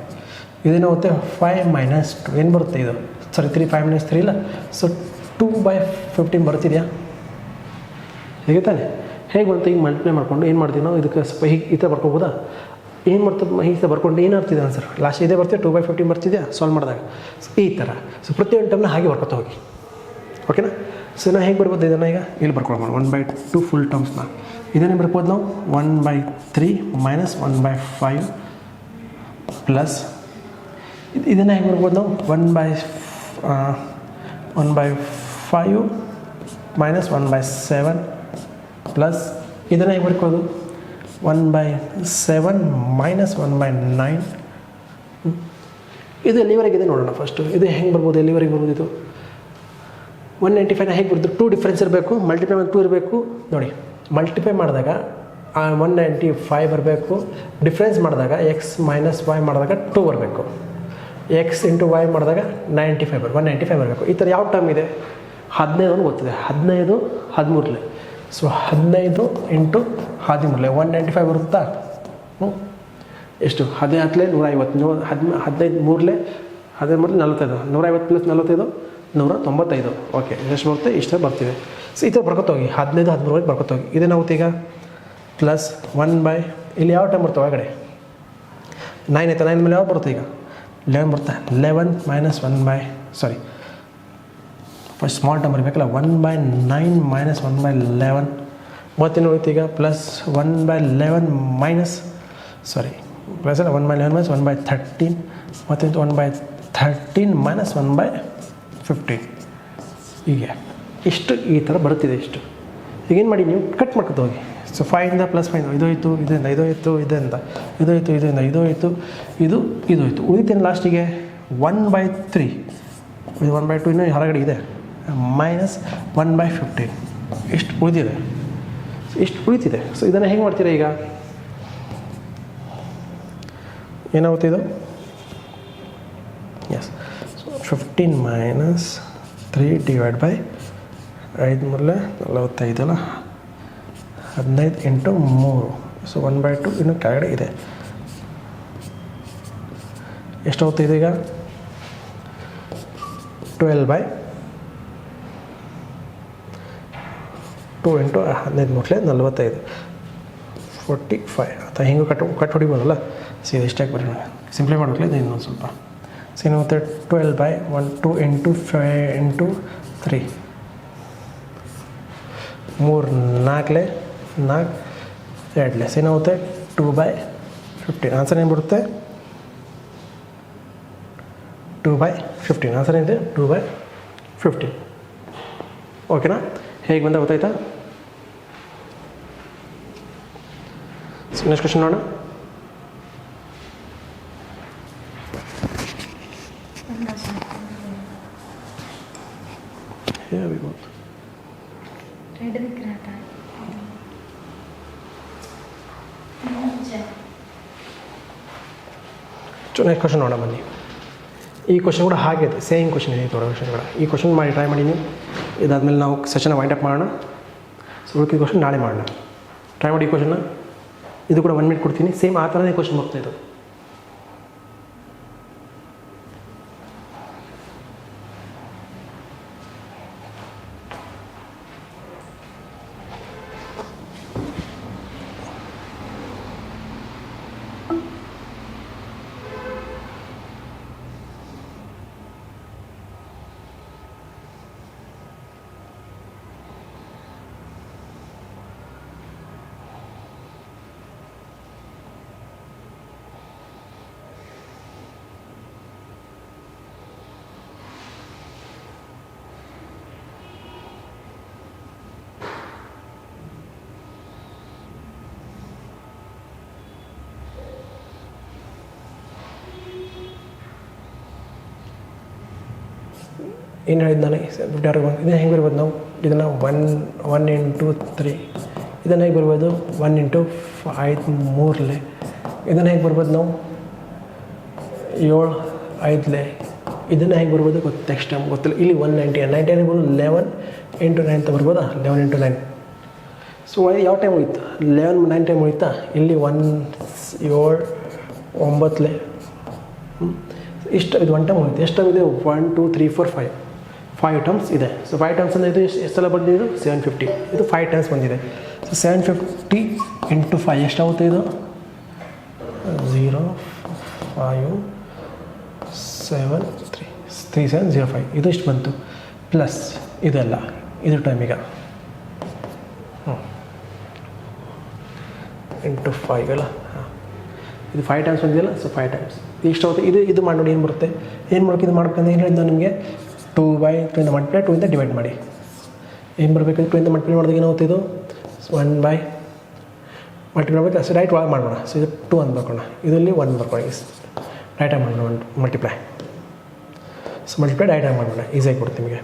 ಇದೇನಾಗುತ್ತೆ? 5 - 2 ಏನು ಬರುತ್ತೆ ಇದು? ಸಾರಿ 3 5 - 3 ಇಲ್ಲ. ಸೊ 2/15 ಬರ್ತಿದೆಯಾ? ಹೇಗೆ ತಾನೆ? ಹೇಗೆ ಬಂತು? ಈಗ ಮಲ್ಟಿಪ್ಲೈ ಮಾಡ್ಕೊಂಡು ಏನು ಮಾಡ್ತೀವಿ ನಾವು? ಇದಕ್ಕೆ ಸ್ವಲ್ಪ ಹೀಗೆ ಈ ಥರ ಬರ್ಕೋಬೋದಾ? ಏನು ಮಾಡ್ತದೆ? ಹೀಗೆ ಬರ್ಕೊಂಡು ಏನು ಆಗ್ತಿದೆ ಆನ್ಸರ್? ಲಾಸ್ಟ್ ಇದೇ ಬರ್ತೀವಿ 2/15 ಬರ್ತಿದೆಯಾ ಸಾಲ್ವ್ ಮಾಡಿದಾಗ? ಸೊ ಈ ಥರ. ಸೊ ಪ್ರತಿಯೊಂದು ಟೈಮ್ನ ಹಾಗೆ ಬರ್ಕೊತಾ ಹೋಗಿ. ಓಕೆನಾ? ಸೊ ನಾವು ಹೇಗೆ ಬರ್ಬೋದು ಇದನ್ನು? ಈಗ ಇಲ್ಲಿ ಬರ್ಕೊಳ್ಳೋಣ 1/2 ಫುಲ್ ಟರ್ಮ್ಸ್ನ. ಇದನ್ನೇ ಬರ್ಬೋದು ನಾವು 1/3 ಮೈನಸ್ 1/5 ಪ್ಲಸ್ ಇದನ್ನು ಹೇಗೆ ಬರ್ಬೋದು ನಾವು? 1/5 ಮೈನಸ್ 1/7 ಪ್ಲಸ್ ಇದನ್ನು ಹೇಗೆ ಬರ್ಕೋದು? 1/7 ಮೈನಸ್ 1/9. ಇದು ಎಲ್ಲಿವರೆಗಿದೆ ನೋಡೋಣ ಫಸ್ಟು. ಇದು ಹೆಂಗೆ ಬರ್ಬೋದು? ಎಲ್ಲಿವರೆಗೆ ಬರ್ಬೋದು ಇದು? 195 ಹೇಗೆ ಬರ್ಬೋದು? 2 ಡಿಫ್ರೆನ್ಸ್ ಇರಬೇಕು, ಮಲ್ಟಿಪ್ಲೈ ಮಾಡಿ 2 ಇರಬೇಕು. ನೋಡಿ, ಮಲ್ಟಿಪ್ಲೈ ಮಾಡಿದಾಗ 195 ಬರಬೇಕು, ಡಿಫ್ರೆನ್ಸ್ ಮಾಡಿದಾಗ x ಮೈನಸ್ y ಮಾಡಿದಾಗ 2 ಬರಬೇಕು, x × y ಮಾಡಿದಾಗ 195 ಬರಬೇಕು. ಈ ಥರ ಯಾವ ಟರ್ಮ್ ಇದೆ? 15 ಗೊತ್ತಿದೆ. 15 13. ಸೊ 15 × 13 195 ಬರುತ್ತಾ? ಎಷ್ಟು 14 150 15 ಮೂರಲೆ 45 150 ಪ್ಲಸ್ 45 195. ಓಕೆ, ಎಷ್ಟು ಬರುತ್ತೆ? ಇಷ್ಟ ಬರ್ತಿದೆ. ಸೊ ಈ ಥರ ಬರ್ಕೊತೋಗಿ 15 13 ಬರ್ಕೊತೋಗಿ. ಇದೇನಾಗುತ್ತೆ ಈಗ ಪ್ಲಸ್ 1 ಬೈ ಇಲ್ಲಿ ಯಾವ ಟೈಮ್ ಬರ್ತವೆ ಒಳಗಡೆ 9 ಆಯ್ತಾ? 9 ಮೇಲೆ ಯಾವ ಬರುತ್ತೆ ಈಗ 11 ಬರುತ್ತೆ. 11 minus 1 by first small time ಬರಬೇಕಲ್ಲ 1 ಬೈ 9 ಮೈನಸ್ 1 ಬೈ 11 ಮತ್ತೇನು ಉಳಿತು ಈಗ ಪ್ಲಸ್ 1 ಬೈ 11 ಮೈನಸ್ ಪ್ಲಸ್ ಅಲ್ಲ 1 ಬೈ 11 ಮೈನಸ್ 1 ಬೈ 13 ಮತ್ತೇನು 1 ಬೈ 13 ಮೈನಸ್ 1 ಬೈ 15. ಹೀಗೆ ಇಷ್ಟು ಈ ಥರ ಬರುತ್ತಿದೆ. ಇಷ್ಟು ಈಗೇನು ಮಾಡಿ ನೀವು ಕಟ್ ಮಾಡ್ಕೊತ ಹೋಗಿ. ಸೊ 5ಇಂದ ಪ್ಲಸ್ 5 ಇದೋಯ್ತು, ಇದರಿಂದ ಇದೋಯ್ತು, ಇದರಿಂದ ಇದೋಯ್ತು, ಇದರಿಂದ ಇದೋಯ್ತು, ಇದೋಯ್ತು. ಉಳಿತೇನೆ ಲಾಸ್ಟಿಗೆ 1/3 ಇದು 1/2 ಇನ್ನೂ ಹೊರಗಡೆ ಇದೆ ಮೈನಸ್ 1/15 ಇಷ್ಟು ಉಳಿದಿದೆ. ಇಷ್ಟು ಉಳಿತಿದೆ. ಸೊ ಇದನ್ನು ಹೇಗೆ ಮಾಡ್ತೀರಾ ಈಗ? ಏನಾಗುತ್ತೆ ಇದು? Yes, so 15 minus 3 divide by 5 ಮೂರಲೆ 45 ಅಲ್ಲ 15 ಇಂಟು 3. ಸೊ 1/2 ಇನ್ನು ಕೆಳಗಡೆ ಇದೆ. ಎಷ್ಟು ಹೋಗುತ್ತೆ ಇದು ಈಗ? 12/2 ಇಂಟು 15 ಮೂರಲೆ 45 45 ಅಥವಾ ಹಿಂಗೆ ಕಟ್ ಹೊಡಿಬೋದಲ್ಲ. ಸೀದಾ ಇಷ್ಟಾಗಿ ಬರೋಣ, ಸಿಂಪ್ಲೈ ಮಾಡಬೇಕಲ್ಲ ಇದು ಇನ್ನೊಂದು ಸ್ವಲ್ಪ. ಸೊ ಏನಾಗುತ್ತೆ 12/1 2 ಇಂಟು 5 ಇಂಟು 3 3 4 2 ಏನಾಗುತ್ತೆ 2/15. ಆನ್ಸರ್ ಏನು ಬರುತ್ತೆ? 2/15. ಆನ್ಸರ್ ಏನಿದೆ 2/15. ಓಕೆನಾ? ಹೇಗೆ ಬಂದ ಗೊತ್ತಾಯ್ತಾ? ನೆಕ್ಸ್ಟ್ ಕ್ವಶನ್ ನೋಡೋಣ. ನೆಕ್ಸ್ಟ್ ಕ್ವಶನ್ ನೋಡೋಣ ಬನ್ನಿ. ಈ ಕ್ವಶನ್ ಕೂಡ ಹಾಗೆ ಇದೆ, ಸೇಮ್ ಕ್ವಶನ್ ಇದೆ. ದೊಡ್ಡ ಕ್ವಶನ್ ಕೂಡ ಈ ಕ್ವಶನ್ ಮಾಡಿ ಟ್ರೈ ಮಾಡಿ ನೀವು. ಇದಾದಮೇಲೆ ನಾವು ಸೆಷನ್ ವೈಂಡ್ ಅಪ್ ಮಾಡೋಣ. ಸೊ ಉಳಿದ ಕ್ವಶನ್ ನಾಳೆ ಮಾಡೋಣ. ಟ್ರೈ ಮಾಡಿ ಈ ಕ್ವಶನ್ನ. ಇದು ಕೂಡ 1 ಮಿನಿಟ್ ಕೊಡ್ತೀನಿ. ಸೇಮ್ ಆ ಥರನೇ ಕ್ವಶನ್ ಬರ್ತಾ ಇದು. ಏನು ಹೇಳಿದ್ದು ನಾನು ಇದನ್ನು ಹೆಂಗೆ ಬರ್ಬೋದು ನಾವು? ಇದನ್ನು 1 ಇಂಟು 3 ಇದನ್ನು ಹೇಗೆ ಬರ್ಬೋದು? 1 ಇಂಟು 5 ಮೂರಲೆ. ಇದನ್ನು ಹೇಗೆ ಬರ್ಬೋದು ನಾವು? 7 5ಲೆ. ಇದನ್ನು ಹೇಗೆ ಬರ್ಬೋದು ನೆಕ್ಸ್ಟ್ ಟೈಮ್ ಗೊತ್ತಿಲ್ಲ. ಇಲ್ಲಿ 190 ಬರ್ಬೋದು 11 ಇಂಟು 9 ಅಂತ ಬರ್ಬೋದಾ? 11 ಇಂಟು 9. ಸೊ ಯಾವ ಟೈಮ್ ಉಳಿತು? 11 9 ಟೈಮ್ ಉಳಿತಾ? ಇಲ್ಲಿ 1 7 9ಲೆ ಇಷ್ಟು. ಇದು 1 ಟೈಮ್ ಉಳಿತು. ಎಷ್ಟು ಟೈಮ್ ಇದೆ? 1 2 3 4 5 ಟೈಮ್ಸ್ ಇದೆ. ಸೊ 5 ಟೈಮ್ಸ್ ಅಂದರೆ ಇದು ಎಷ್ಟು ಸಲ ಬಂದಿದ್ದು? 750. ಇದು 5 ಟೈಮ್ಸ್ ಬಂದಿದೆ. ಸೊ 750 ಇಂಟು 5 ಎಷ್ಟಾಗುತ್ತೆ ಇದು? 0 5 7 3705 ಇದು ಇಷ್ಟು ಬಂತು. ಪ್ಲಸ್ ಇದೆಲ್ಲ ಇದು ಟೈಮ್ ಈಗ ಇಂಟು 5 ಅಲ್ಲ. ಇದು 5 ಟೈಮ್ಸ್ ಬಂದಿದೆಯಲ್ಲ. ಸೊ 5 ಟೈಮ್ಸ್ ಇಷ್ಟು ಆಗುತ್ತೆ. ಇದು ಮಾಡಿ ನೋಡಿ ಏನು ಬರುತ್ತೆ. ಏನು ಮಾಡೋಕೆ ಇದು ಮಾಡ್ಬೇಕಂದ್ರೆ ಏನು ಹೇಳಿದ್ದು ನಿಮಗೆ? 2/2 ಇಂದ ಮಲ್ಟಿಪ್ಲೈ 2 ಇಂದ ಡಿವೈಡ್ ಮಾಡಿ. ಏನು ಬರಬೇಕು? 2 ಇಂದ ಮಲ್ಟಿಪ್ಲೈ ಮಾಡಿದಾಗ ಏನಾಗುತ್ತೆ ಇದು? 1/, ಮಲ್ಟಿಪ್ಲೈ ಮಾಡಬೇಕು. ಅಷ್ಟು ರೈಟ್ ಒಳಗೆ ಮಾಡೋಣ. ಸೊ ಇದು 2 ಅಂತ ಬರ್ಕೋಣ, ಇದರಲ್ಲಿ 1 ಬರ್ಕೊಳ್ಳಿ. ರೈಟಾಗಿ ಮಾಡೋಣ ಮಲ್ಟಿಪ್ಲೈ. ಸೊ ಮಲ್ಟಿಪ್ಲೈ ಡೈರೆಕ್ಟಾಗಿ ಮಾಡೋಣ, ಈಸಿಯಾಗಿ ಕೊಡ್ತೀನಿ ನಿಮಗೆ.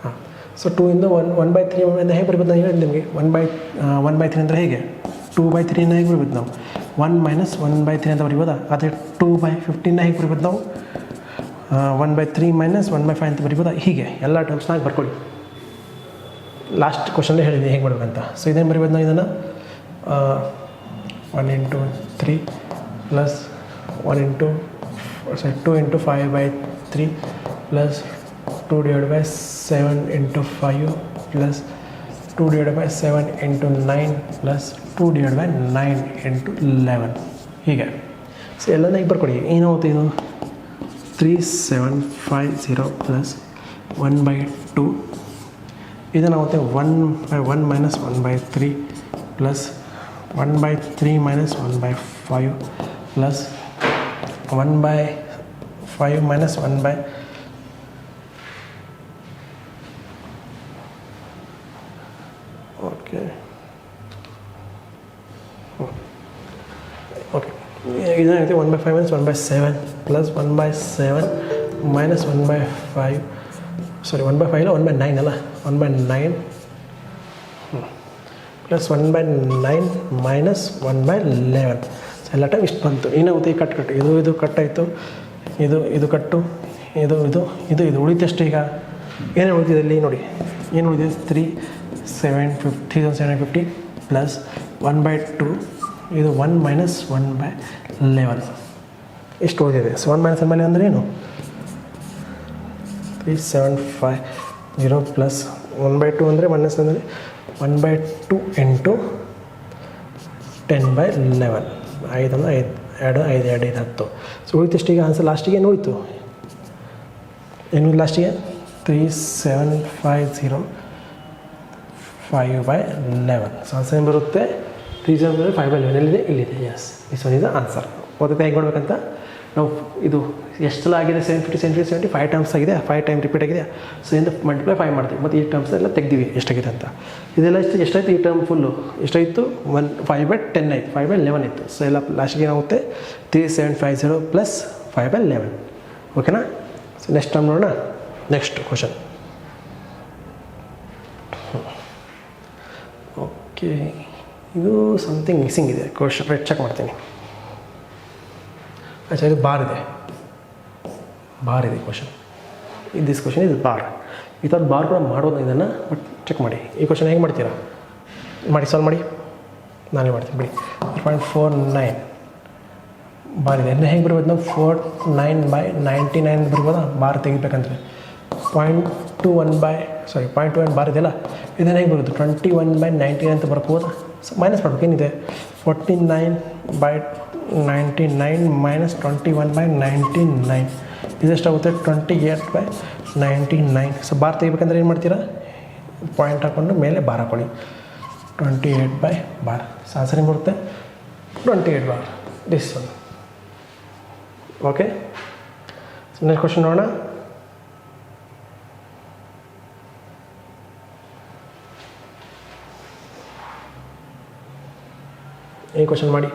ಹಾಂ, ಸೊ 2 ಇಂದ 1/3 ಇಂದ ಹೇಗೆ ಬರ್ಬೋದು? ನಾನು ಹೇಳಿದೆ ನಿಮಗೆ 1/3 ಅಂದರೆ ಹೇಗೆ? 2/3 ಹೇಗೆ ಬರ್ಬೋದು ನಾವು? 1 ಮೈನಸ್ 1/3 ಅಂತ ಬರಿಬೋದಾ? ಅದೇ 2/15 ಹೇಗೆ ಬರಿಬೋದು ನಾವು? 1/3 ಮೈನಸ್ 1/5 ಅಂತ ಬರಿಬೋದಾ? ಹೀಗೆ ಎಲ್ಲ ಟರ್ಮ್ಸ್ನಾಗ ಬರ್ಕೊಳ್ಳಿ. ಲಾಸ್ಟ್ ಕ್ವಶನ್ಲೇ ಹೇಳಿದೆ ಹೇಗೆ ಮಾಡ್ಬೇಕಂತ. ಸೊ ಇದೇನು ಬರೀಬೋದು ನಾವು ಇದನ್ನು 1 into 3 plus 2 into 5/3 plus 2 divided by 7 into 5 plus 2 divided by 7 into 9 plus 2 divided by 9 into 11 ಹೀಗೆ. ಸೊ ಎಲ್ಲನ ಈಗ ಬರ್ಕೊಡಿ. ಏನಾಗುತ್ತೆ ಇದು 3750 ಪ್ಲಸ್ 1/2 ಇದನ್ನಾಗುತ್ತೆ 1/1 minus 1/3 plus 1/3 minus 1/5 plus 1/5 minus 1 okay okay ಇದೇನಾಗುತ್ತೆ 1/5 ಮೈನಸ್ 1/7 ಪ್ಲಸ್ 1/7 ಮೈನಸ್ 1/5 ಸಾರಿ 1/5 ಇಲ್ಲ 1/9 ಅಲ್ಲ 1/9 ಪ್ಲಸ್ 1/9 ಮೈನಸ್ 1/11 ಸೊ ಎಲ್ಲ ಟೈಮ್ ಇಷ್ಟು ಬಂತು. ಏನಾಗುತ್ತೆ ಈ ಕಟ್ಟು ಇದು ಕಟ್ಟಾಯಿತು, ಇದು ಕಟ್ಟು, ಇದು ಉಳಿತಷ್ಟು. ಈಗ ಏನೇ ಉಳಿತಿದೆ ಇಲ್ಲಿ ನೋಡಿ, ಏನು ಉಳಿದಿದೆ 3750 ಪ್ಲಸ್ 1/2 ಇದು 1 ಮೈನಸ್ 1/11 ಎಷ್ಟು ಉಳಿದಿದೆ. ಸೊ 1 ಮೈನಸ್ 1/11 ಅಂದರೆ ಏನು 3750 ಪ್ಲಸ್ 1/2 ಅಂದರೆ ಮೈನಸ್ ಅಂದರೆ 1/2 ಇಂಟು 10/11 5 ಅಂದರೆ 5 2 5 10. ಸೊ ಉಳಿತಷ್ಟು ಈಗ ಆನ್ಸರ್ ಲಾಸ್ಟಿಗೆ ಏನು ಉಳಿತು, ಏನು ಲಾಸ್ಟಿಗೆ 3750 5/11. ಸೊ ಆನ್ಸರ್ ಏನು ಬರುತ್ತೆ 3750 5/11 ಎಲ್ಲಿದೆ, ಇಲ್ಲಿದೆ. Yes, this one is the answer. ಓದುತ್ತೆ ಹೇಗೆ ಮಾಡಬೇಕಂತ ನಾವು ಇದು ಎಷ್ಟು ಸಲ ಆಗಿದೆ 750 5 ಟೈಮ್ಸ್ ಆಗಿದೆ, 5 ಟೈಮ್ ರಿಪೀಟ್ ಆಗಿದೆ. ಸೊ ಇಂದ ಮಲ್ಟಿಪ್ಲೈ 5 ಮಾಡ್ತೀವಿ ಮತ್ತು ಈ ಟರ್ಮ್ಸ್ ಎಲ್ಲ ತೆಗ್ದಿವಿ ಎಷ್ಟಾಗಿದೆ ಅಂತ. ಇದೆಲ್ಲ ಎಷ್ಟಾಯಿತು ಈ ಟರ್ಮ್ ಫುಲ್ಲು ಎಷ್ಟಾಯಿತು 5/10 ಆಯಿತು, 5/11 ಇತ್ತು. ಸೊ ಎಲ್ಲ ಲಾಸ್ಟಿಗೆ ಏನಾಗುತ್ತೆ 3750 ಪ್ಲಸ್ 5/11. ಓಕೆನಾ. ಸೊ ನೆಕ್ಸ್ಟ್ ಟರ್ಮ್ ನೋಡೋಣ. Next question. ಓಕೆ, ಇದು ಸಮಥಿಂಗ್ ಮಿಸ್ಸಿಂಗ್ ಇದೆ ಕ್ವಶನ್. ಚೆಕ್ ಮಾಡ್ತೀನಿ. ಅಚ್ಚಾ, ಇದು ಬಾರ್ ಇದೆ ಕ್ವಶನ್. ದಿಸ್ ಕ್ವಶನ್ ಇದು ಬಾರ್. ಈ ಥರ ಬಾರ್ ಕೂಡ ಮಾಡೋದು ಇದನ್ನು, ಬಟ್ ಚೆಕ್ ಮಾಡಿ. ಈ ಕ್ವಶನ್ ಹೇಗೆ ಮಾಡ್ತೀರಾ ಮಾಡಿ, ಸಾಲ್ವ್ ಮಾಡಿ. ನಾನೇ ಮಾಡ್ತೀನಿ ಬಿಡಿ. 4.49 ಬಾರ್ ಇದೆ. ಇನ್ನು ಹೇಗೆ ಬರ್ಬೋದು ನಾವು 49/99 ಬರ್ಬೋದಾ ಬಾರ್ ತೆಗಿಬೇಕಂದ್ರೆ. 0.21 ಬಾರ್ ಇದೆಯಲ್ಲ, ಇದನ್ನು ಹೇಗೆ ಬರೋದು 21/99 ಅಂತ ಬರ್ಬೋದಾ. ಸೊ ಮೈನಸ್ ಮಾಡ್ಬೇಕು. ಏನಿದೆ 49/99 ಮೈನಸ್ 21/99 ಇದೆಷ್ಟಾಗುತ್ತೆ 28/99. ಸೊ ಬಾರ್ ತೆಗಿಬೇಕಂದ್ರೆ ಏನು ಮಾಡ್ತೀರಾ, ಪಾಯಿಂಟ್ ಹಾಕ್ಕೊಂಡು ಮೇಲೆ ಬಾರ್ ಹಾಕೊಳ್ಳಿ 28 ಬಾರ್. ಸೊ ಆನ್ಸರ್ ಏನು ಬರುತ್ತೆ 28 bar. This one. Okay, so next question ನೋಡೋಣ. ಈ ಕ್ವಶನ್ ಮಾಡಿ.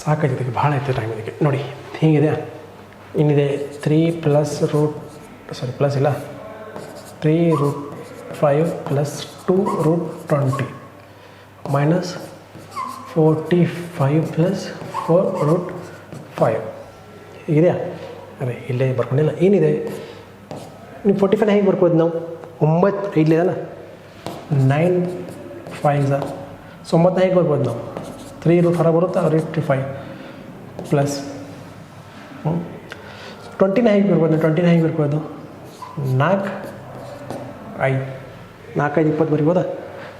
ಸಾಕಾಗಿದೆ, ಭಾಳ ಆಯ್ತು ಟೈಮ್ ಇದಕ್ಕೆ. ನೋಡಿ ಹೀಗಿದೆ, ಇನ್ನಿದೆ 3 ಪ್ಲಸ್ ಪ್ಲಸ್ ಇಲ್ಲ 3√5 ಪ್ಲಸ್ 2√20 ಮೈನಸ್ 45 ಪ್ಲಸ್ 4√5 ಹೀಗಿದೆಯಾ. ಅದೇ ಇಲ್ಲೇ ಬರ್ಕೊಂಡಿಲ್ಲ. ಏನಿದೆ ನೀವು 45 ಹೇಗೆ ಬರ್ಬೋದು ನಾವು 9 ಇಲ್ಲೇ ಅಲ್ಲ 9 5 ಸೊ 9 ಹೇಗೆ ಬರ್ಬೋದು ನಾವು 3 ರೂಟ್ ಹೊರ ಬರುತ್ತೆ 35 ಪ್ಲಸ್ 20ನ ಹೇಗೆ ಬರ್ಬೋದು? 20ನ ಹೇಗೆ ಬರ್ಬೋದು? 4 5 4 5 20 ಬರಿಬೋದಾ?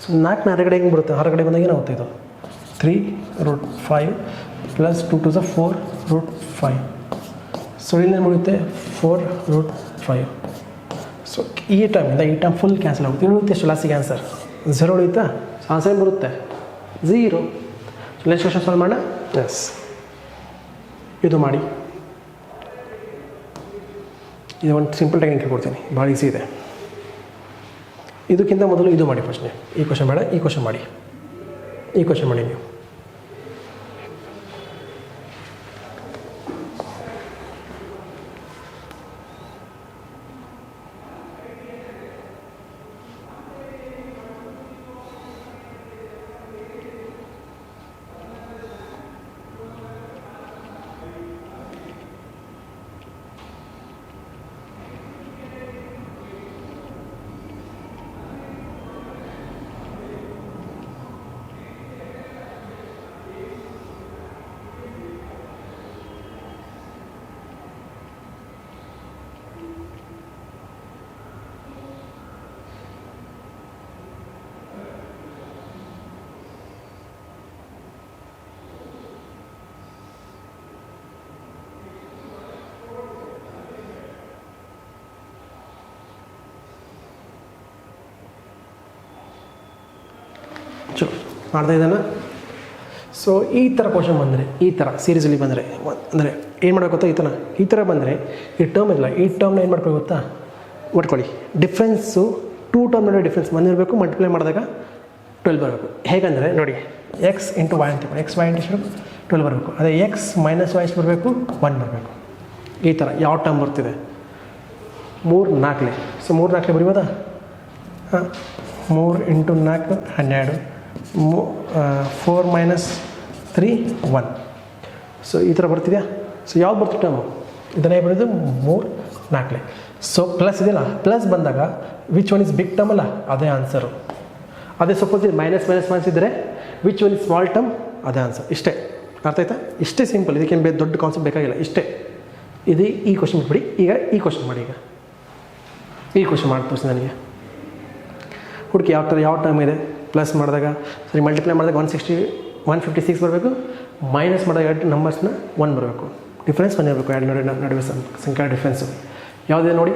ಸೊ 4ನ ಹೊರಗಡೆ ಹೆಂಗೆ ಬರುತ್ತೆ? ಹೊರಗಡೆ ಬಂದಾಗ ಏನಾಗುತ್ತೆ ಇದು? 3√5 ಪ್ಲಸ್ 2 2 4√5. ಸೊ ಇಲ್ಲೇನು ಬರುತ್ತೆ? 4√5. ಸೊ ಈ ಟರ್ಮ್ ಫುಲ್ ಕ್ಯಾನ್ಸಲ್ ಆಗುತ್ತೆ. ಇನ್ನು ಎಷ್ಟು ಲಾಸ್ಟಿಗೆ ಆನ್ಸರ್ 0 ಉಳಿಯುತ್ತಾ? ಆನ್ಸರ್ ಏನು ಬರುತ್ತೆ? 0. ಸೊ ನೆಕ್ಸ್ಟ್ ಕ್ವಶನ್ ಸಾಲ್ವ್ ಮಾಡೋಣ. ಎಸ್, ಇದು ಮಾಡಿ. ಇದು ಒಂದು ಸಿಂಪಲ್ ಟೆಕ್ನಿಕ್ ಕೊಡ್ತೀನಿ, ಭಾಳ ಈಸಿ ಇದೆ. ಇದಕ್ಕಿಂತ ಮೊದಲು ಇದು ಮಾಡಿ ಫಸ್ಟ್ನೇ. ಈ ಕ್ವಶನ್ ಬೇಡ, ಈ ಕ್ವಶನ್ ಮಾಡಿ. ಈ ಕ್ವಶನ್ ಮಾಡಿ ನೀವು. ಮಾಡ್ತಾ ಇದ್ದಾನೆ. ಸೊ ಈ ಥರ ಕ್ವಶನ್ ಬಂದರೆ, ಈ ಥರ ಸೀರೀಸಲ್ಲಿ ಬಂದರೆ ಅಂದರೆ ಏನು ಮಾಡಬೇಕು ಗೊತ್ತಾ? ಈ ಥರ ಬಂದರೆ ಈ ಟರ್ಮ್ ಇಲ್ಲ, ಈ ಟರ್ಮ್ನ ಏನು ಮಾಡ್ಬೇಕು ಗೊತ್ತಾ? ಒಟ್ಕೊಳ್ಳಿ. ಡಿಫ್ರೆನ್ಸು 2 ಟರ್ಮ್ ನಡುವೆ ಡಿಫ್ರೆನ್ಸ್ 1 ಇರಬೇಕು. ಮಲ್ಟಿಪ್ಲೈ ಮಾಡಿದಾಗ 12 ಬರಬೇಕು. ಹೇಗಂದರೆ ನೋಡಿ, ಎಕ್ಸ್ ಇಂಟು ವೈ ಅಂತ, ಎಕ್ಸ್ ವೈ ಇಂಟು 12 ಬರಬೇಕು. ಅದೇ ಎಕ್ಸ್ ಮೈನಸ್ ವೈ ಎಷ್ಟು ಬರಬೇಕು? 1 ಬರಬೇಕು. ಈ ಥರ ಯಾವ ಟರ್ಮ್ ಬರ್ತಿದೆ? 3 4. ಸೊ 3 4 ಬರೀಬೋದಾ? ಹಾಂ, 3 ಇಂಟು 4 12. 4 ಮೈನಸ್ 3 1. ಸೊ ಈ ಥರ ಬರ್ತಿದೆಯಾ? ಸೊ ಯಾವ್ದು ಬರ್ತಿತ್ತು ಟರ್ಮು? ಇದನ್ನೇ ಬರೋದು 3 4. ಸೊ ಪ್ಲಸ್ ಇದೆಯಲ್ಲ, ಪ್ಲಸ್ ಬಂದಾಗ which one is big term ಅಲ್ಲ, ಅದೇ ಆನ್ಸರು. ಅದೇ ಸಪೋಸ್ ಇದು ಮೈನಸ್ ಇದ್ದರೆ which one is small term, ಅದೇ ಆನ್ಸರ್. ಇಷ್ಟೇ, ಅರ್ಥ ಆಯ್ತಾ? ಇಷ್ಟೇ ಸಿಂಪಲ್. ಇದಕ್ಕೇನು ದೊಡ್ಡ ಕಾನ್ಸೆಪ್ಟ್ ಬೇಕಾಗಿಲ್ಲ. ಇಷ್ಟೇ. ಇದು ಈ ಕ್ವಶನ್ ಬಿಟ್ಬಿಡಿ. ಈಗ ಈ ಕ್ವಶನ್ ಮಾಡಿ. ಈಗ ಈ ಕ್ವಶನ್ ಮಾಡಿ ತೋರಿಸಿ ನನಗೆ. ಹುಡುಕಿ ಯಾವ ಟರ್ಮ್ ಇದೆ. ಪ್ಲಸ್ ಮಾಡಿದಾಗ ಸರಿ, ಮಲ್ಟಿಪ್ಲೈ ಮಾಡಿದಾಗ 156 ಬರಬೇಕು. ಮೈನಸ್ ಮಾಡಿದಾಗ 2 ನಂಬರ್ಸ್ನ 1 ಬರಬೇಕು. ಡಿಫ್ರೆನ್ಸ್ 1 ಇರಬೇಕು. 2 ನಡುವೆ ಸಂಖ್ಯಾ ಡಿಫ್ರೆನ್ಸು ಯಾವುದಿದೆ ನೋಡಿ.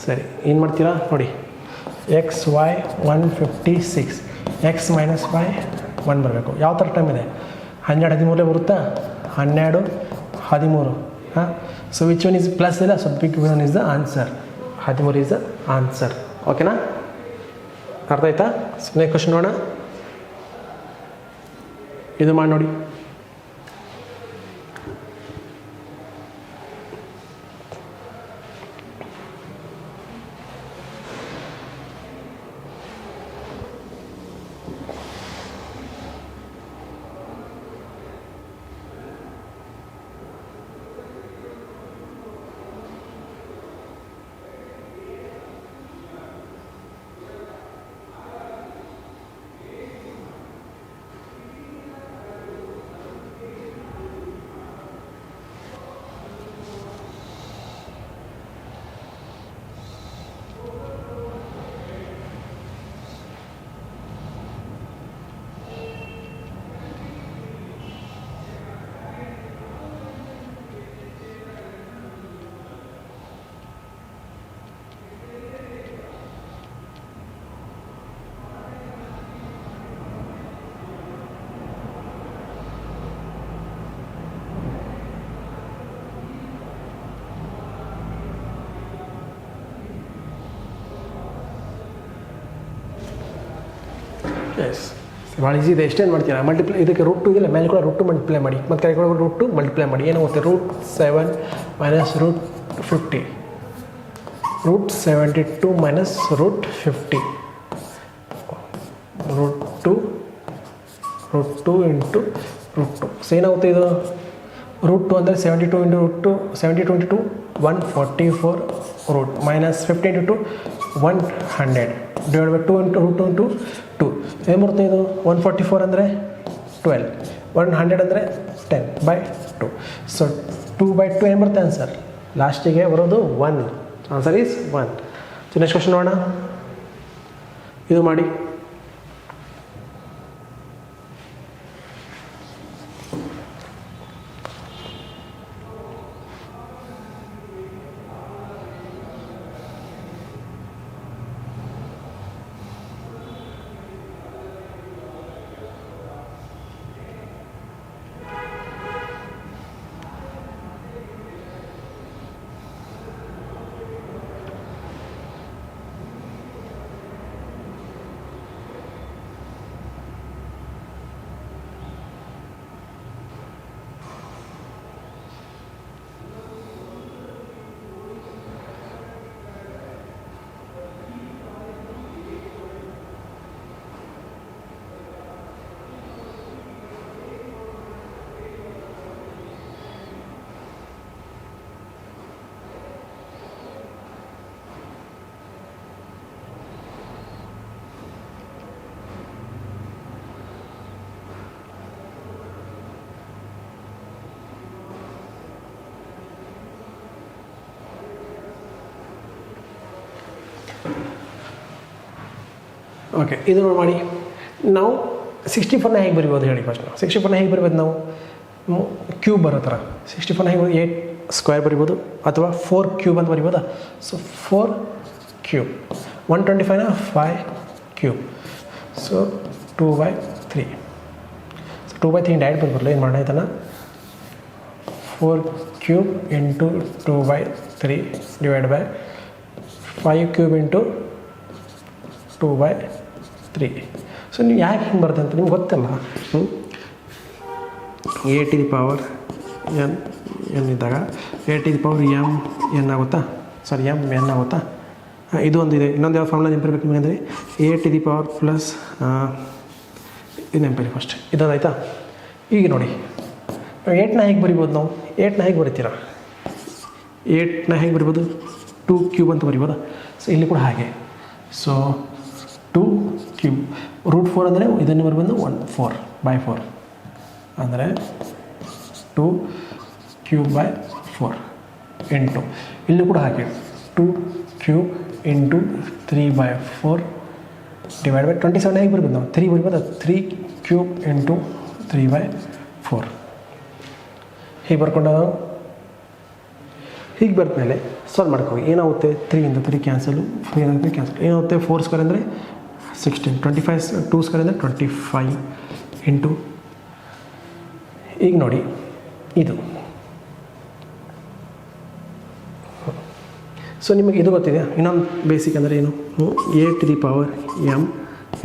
ಸರಿ, ಏನು ಮಾಡ್ತೀರಾ ನೋಡಿ. X Y 156, X minus Y 1 ಬರಬೇಕು. ಯಾವ ಥರ ಟೈಮ್ ಇದೆ? 12 13 ಬರುತ್ತಾ? 12 13. ಹಾಂ, so which one is plus ಇಲ್ಲ, so big one is the answer. 13 is the answer. ಓಕೆನಾ? ಅರ್ಥ ಆಯ್ತಾ? ನೆಕ್ಸ್ಟ್ ಕ್ವಶನ್ ನೋಡೋಣ. ಇದು ಮಾಡಿ ನೋಡಿ. ಎಸ್, ಭಾಳ ಈಸಿ ಇದೆ. ಎಷ್ಟೇನು ಮಾಡ್ತೀರಾ? ಮಲ್ಟಿಪ್ಲೈ, ಇದಕ್ಕೆ ರೂಟ್ 2 ಇದೆಯಲ್ಲ, ಮೇಲೆ ಕೂಡ ರೂಟ್ 2 ಮಲ್ಟಿಪ್ಲೈ ಮಾಡಿ, ಮತ್ತು ಕೆಳಗೆ ಕೂಡ ರೂಟ್ 2 ಮಲ್ಟಿಪ್ಲೈ ಮಾಡಿ. ಏನಾಗುತ್ತೆ? √7 ಮೈನಸ್ √50, √72 ಮೈನಸ್ √50, √2 ಇಂಟು √2. ಸೊ ಏನಾಗುತ್ತೆ ಇದು? √2 ಅಂದರೆ 72 into √2, 72 into 2 144 root minus 15 into 100 divided by 2 into root 2 into 2 ಏನು ಬರುತ್ತೆ ಇದು 144 ಅಂದರೆ 12 100 ಅಂದರೆ 10 by 2 ಸೊ 2 by 2 ಏನು ಬರುತ್ತೆ ಆನ್ಸರ್ ಲಾಸ್ಟಿಗೆ ಬರೋದು 1 answer is 1 so next question ನೋಡೋಣ ಇದು ಮಾಡಿ ಓಕೆ ಇದು ನೋಡಿ ಮಾಡಿ ನಾವು 64ನ ಹೇಗೆ ಬರಿಬೋದು ಹೇಳಿ ಫಸ್ಟ್ ನಾವು 64ನ ಹೇಗೆ ಬರಿಬೋದು ನಾವು ಕ್ಯೂಬ್ ಬರೋ ಥರ 64ನ ಹೇಗೆ 8 ಸ್ಕ್ವೇರ್ ಬರಿಬೋದು ಅಥವಾ 4 ಕ್ಯೂಬ್ ಅಂತ ಬರಿಬೋದಾ ಸೊ 4 ಕ್ಯೂಬ್ 125ನ 5 ಕ್ಯೂಬ್ ಸೊ 2/3 ಸೊ 2/3 ಡೈರೆಕ್ಟ್ ಬಂದ್ಬರಲ್ಲ ಏನು ಮಾಡೋಣ ಆಯ್ತಾನ 4 cube into 2/3 divide by 5 cube into 2/3 so ನೀವು ಯಾಕೆ ಹಿಂಗೆ ಬರುತ್ತೆ ಅಂತ ನಿಮ್ಗೆ ಗೊತ್ತಲ್ಲ A to the power N ಇದ್ದಾಗ A to the power N ಆಗುತ್ತಾ ಸಾರಿ ಎನ್ ಆಗುತ್ತಾ ಇದು ಒಂದು ಇದೆ ಇನ್ನೊಂದು ಯಾವ ಫಾರ್ಮುಲಾ ನೆನಪಿರ್ಬೇಕು ನಿಮಗೆ ಅಂದರೆ A to the power plus ಇದು ನೆನಪಿರಿ ಫಸ್ಟ್ ಇದೊಂದು ಆಯಿತಾ ಈಗ ನೋಡಿ 8ನ ಹೇಗೆ ಬರಿಬೋದು ನಾವು 8ನ ಹೇಗೆ ಬರಿತೀರಾ 8ನ ಹೇಗೆ ಬರಿಬೋದು 2 ಕ್ಯೂಬ್ ಅಂತ ಬರಿಬೋದಾ ಸೊ ಇಲ್ಲಿ ಕೂಡ ಹಾಗೆ ಸೊ 2 ಕ್ಯೂಬ್ ರೂಟ್ 4 ಅಂದರೆ ಇದನ್ನು ಬರ್ಬೋದು 4/4 ಅಂದರೆ 2 ಕ್ಯೂಬ್ ಬೈ 4 ಇಂಟು ಇಲ್ಲೂ ಕೂಡ ಹಾಗೆ 2 ಕ್ಯೂಬ್ ಇಂಟು 3/4 ಡಿವೈಡ್ ಬೈ 27 ಹೇಗೆ ಬರ್ಬೋದು ನಾವು 3 ಬರ್ಬೋದು 3 ಕ್ಯೂಬ್ ಇಂಟು 3/4 ಹೀಗೆ ಬರ್ಕೊಂಡು ನಾವು ಹೀಗೆ ಬರ್ತಮೇಲೆ ಸಾಲ್ವ್ ಮಾಡ್ಕೋಗಿ ಏನಾಗುತ್ತೆ 3 ಇಂದ 3 ಕ್ಯಾನ್ಸಲು 3 ಏನಾಗುತ್ತೆ ಕ್ಯಾನ್ಸಲ್ ಏನಾಗುತ್ತೆ 4 ಸ್ಕ್ವೇರ್ ಅಂದರೆ 16 25 2 ಸ್ಕ್ವೇರ್ ಅಂದರೆ 25 ಇಂಟು ಈಗ ನೋಡಿ ಇದು ಸೊ ನಿಮಗೆ ಇದು ಗೊತ್ತಿದೆ ಇನ್ನೊಂದು ಬೇಸಿಕ್ ಅಂದರೆ ಏನು a to the power m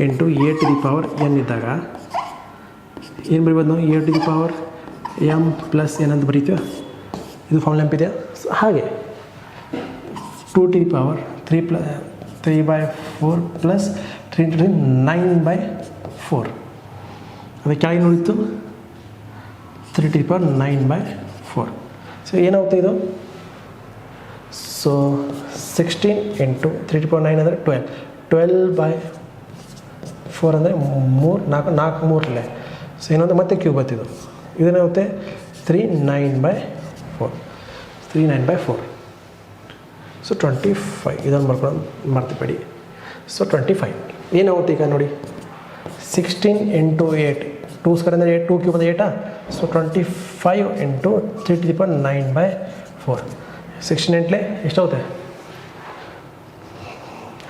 into a to the power N ಇದ್ದಾಗ ಏನು ಬರಿಬೋದು ನಾವು a to the power m plus ಏನಂತ ಬರೀತೀವಿ ಇದು ಫಾರ್ಮುಲಾ ನೆನಪಿದೆಯಾ ಹಾಗೆ 2 to the power 3/4 plus 3 into 3 9/4 ಅದಕ್ಕೆ ಕೆಳಗೆ ನೋಡಿತ್ತು 3 to the power 9/4 ಸೊ ಏನಾಗುತ್ತೆ ಇದು so 16 into 3 to the power 9 ಅಂದರೆ 12/4 ಅಂದರೆ 4 3 ಸೊ ಏನಂದ್ರೆ ಮತ್ತೆ ಕ್ಯೂಬ್ ಬರ್ತಿದ್ದು ಇದೇನಾಗುತ್ತೆ 39/4 ಸೊ 25 ಇದನ್ನು ಮಾಡ್ಕೊಂಡು ಮರ್ತಿಬೇಡಿ ಸೊ 25 ಏನಾಗುತ್ತೆ ಈಗ ನೋಡಿ 16 ಇಂಟು 8 2 ಸ್ಕ್ವೇರ್ ಅಂದರೆ 8 2 ಕ್ಯೂಬ್ ಅಂದರೆ 8 so 25 into 3 to the power 9/4 16 ಎಂಟ್ಲೆ ಎಷ್ಟಾಗುತ್ತೆ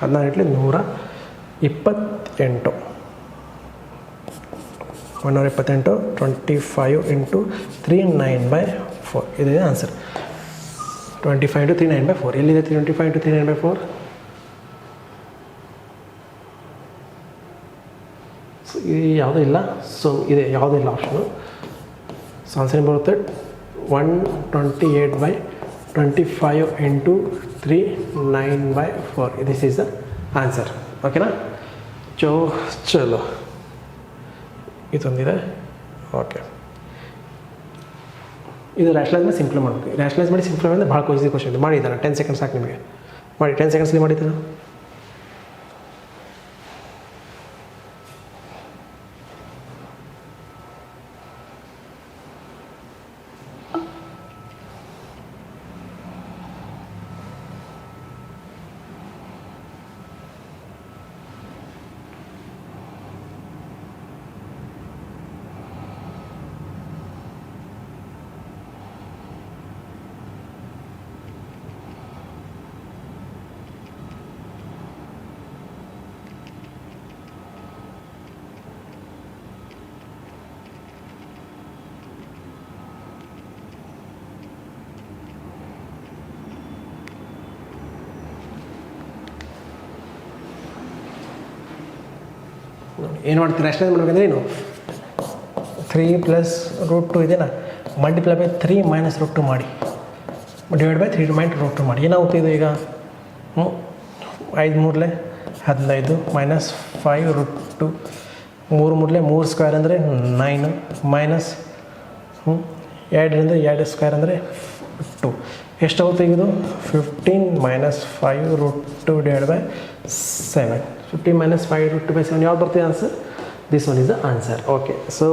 14 128 128 25 ಇಂಟು 3 9/4 ಇದೆ ಆನ್ಸರ್ 25 into 3 9/4 ಎಲ್ಲಿದೆ 25 into 3 9/4 ಸೊ ಇದು ಯಾವುದೂ ಇಲ್ಲ ಸೊ ಇದೆ ಯಾವುದೂ ಇಲ್ಲ ಆಪ್ಷನು ಸೊ ಆನ್ಸರ್ ಏನು ಬರುತ್ತೆ 128/25 into 3 9/4 this is the answer ಓಕೆನಾ ಚಲೋ ಇದೊಂದಿದೆ ಓಕೆ ಇದು ರ್ಯಾಷನಲೈಸ್ ಮಾಡಿ ಸಿಂಪ್ಲಿಫೈ ಮಾಡಬೇಕು. ರ್ಯಾಷನಲೈಸ್ ಮಾಡಿ ಸಿಂಪ್ಲಿಫೈ ಅಂದರೆ ಭಾಳ ಈಸಿ ಕ್ವಶನ್ ಇದು. ಮಾಡಿದ್ದಾನೆ 10 ಸೆಕೆಂಡ್ಸ್ ಸಾಕು ನಿಮಗೆ. ಮಾಡಿ 10 ಸೆಕೆಂಡ್ಸ್ಲಿ ಮಾಡಿದ್ದೀರ. ಏನು ಮಾಡ್ತೀವಿ ರ್ಯಾಷನಲೈಸ್ ಮಾಡಬೇಕಂದ್ರೆ ಏನು 3 + √2 ಇದೆನಾ, ಮಲ್ಟಿಪ್ಲೈ ಬೈ 3 - √2 ಮಾಡಿ, ಡಿವೈಡ್ ಬೈ 3 - √2 ಮಾಡಿ. ಏನಾಗುತ್ತೆ ಇದು ಈಗ 5 × 3 = 15 -5 √2 3 × 3 3 ಸ್ಕ್ವೇರ್ ಅಂದರೆ 9 ಮೈನಸ್ 2 × 2 ಸ್ಕ್ವೇರ್ ಅಂದರೆ 2 ಎಷ್ಟಾಗುತ್ತೆ ಈಗ ಇದು 15 - 5 √2 ಡಿವೈಡ್ ಬೈ 7. 15 - 5 √2 ಬೈ 7 ಯಾವ್ದು ಬರ್ತಿದೆ answer? This one is the answer. Okay, so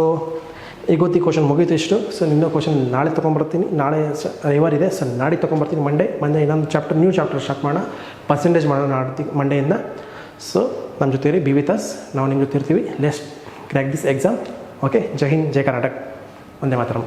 ಈಗ ಗೊತ್ತಿ ಕ್ವಶನ್ ಮುಗೀತು ಇಷ್ಟು. ಸೊ ಇನ್ನೂ ಕ್ವಶನ್ ನಾಳೆ ತೊಗೊಂಬರ್ತೀನಿ. ನಾಳೆ ರವಿವಾರ ಇದೆ, ಸೊ ನಾಳೆ ತೊಗೊಂಬರ್ತೀನಿ. ಮಂಡೇ ಇನ್ನೊಂದು ಚಾಪ್ಟರ್, ನ್ಯೂ ಚಾಪ್ಟರ್ ಸ್ಟಾರ್ಟ್ ಮಾಡೋಣ. ಪರ್ಸೆಂಟೇಜ್ ಮಾಡೋಣ ಮಂಡೆಯಿಂದ. ಸೊ ನಮ್ಮ ಜೊತೆ ಇರಿ, ಬಿ ವಿತ್ ಅಸ್. ನಾವು ನಿಮ್ಮ ಜೊತೆ ಇರ್ತೀವಿ. Let's crack this exam. Okay, ಜೈ ಹಿಂದ್, ಜೈ ಕರ್ನಾಟಕ, ವಂದೇ ಮಾತರಂ.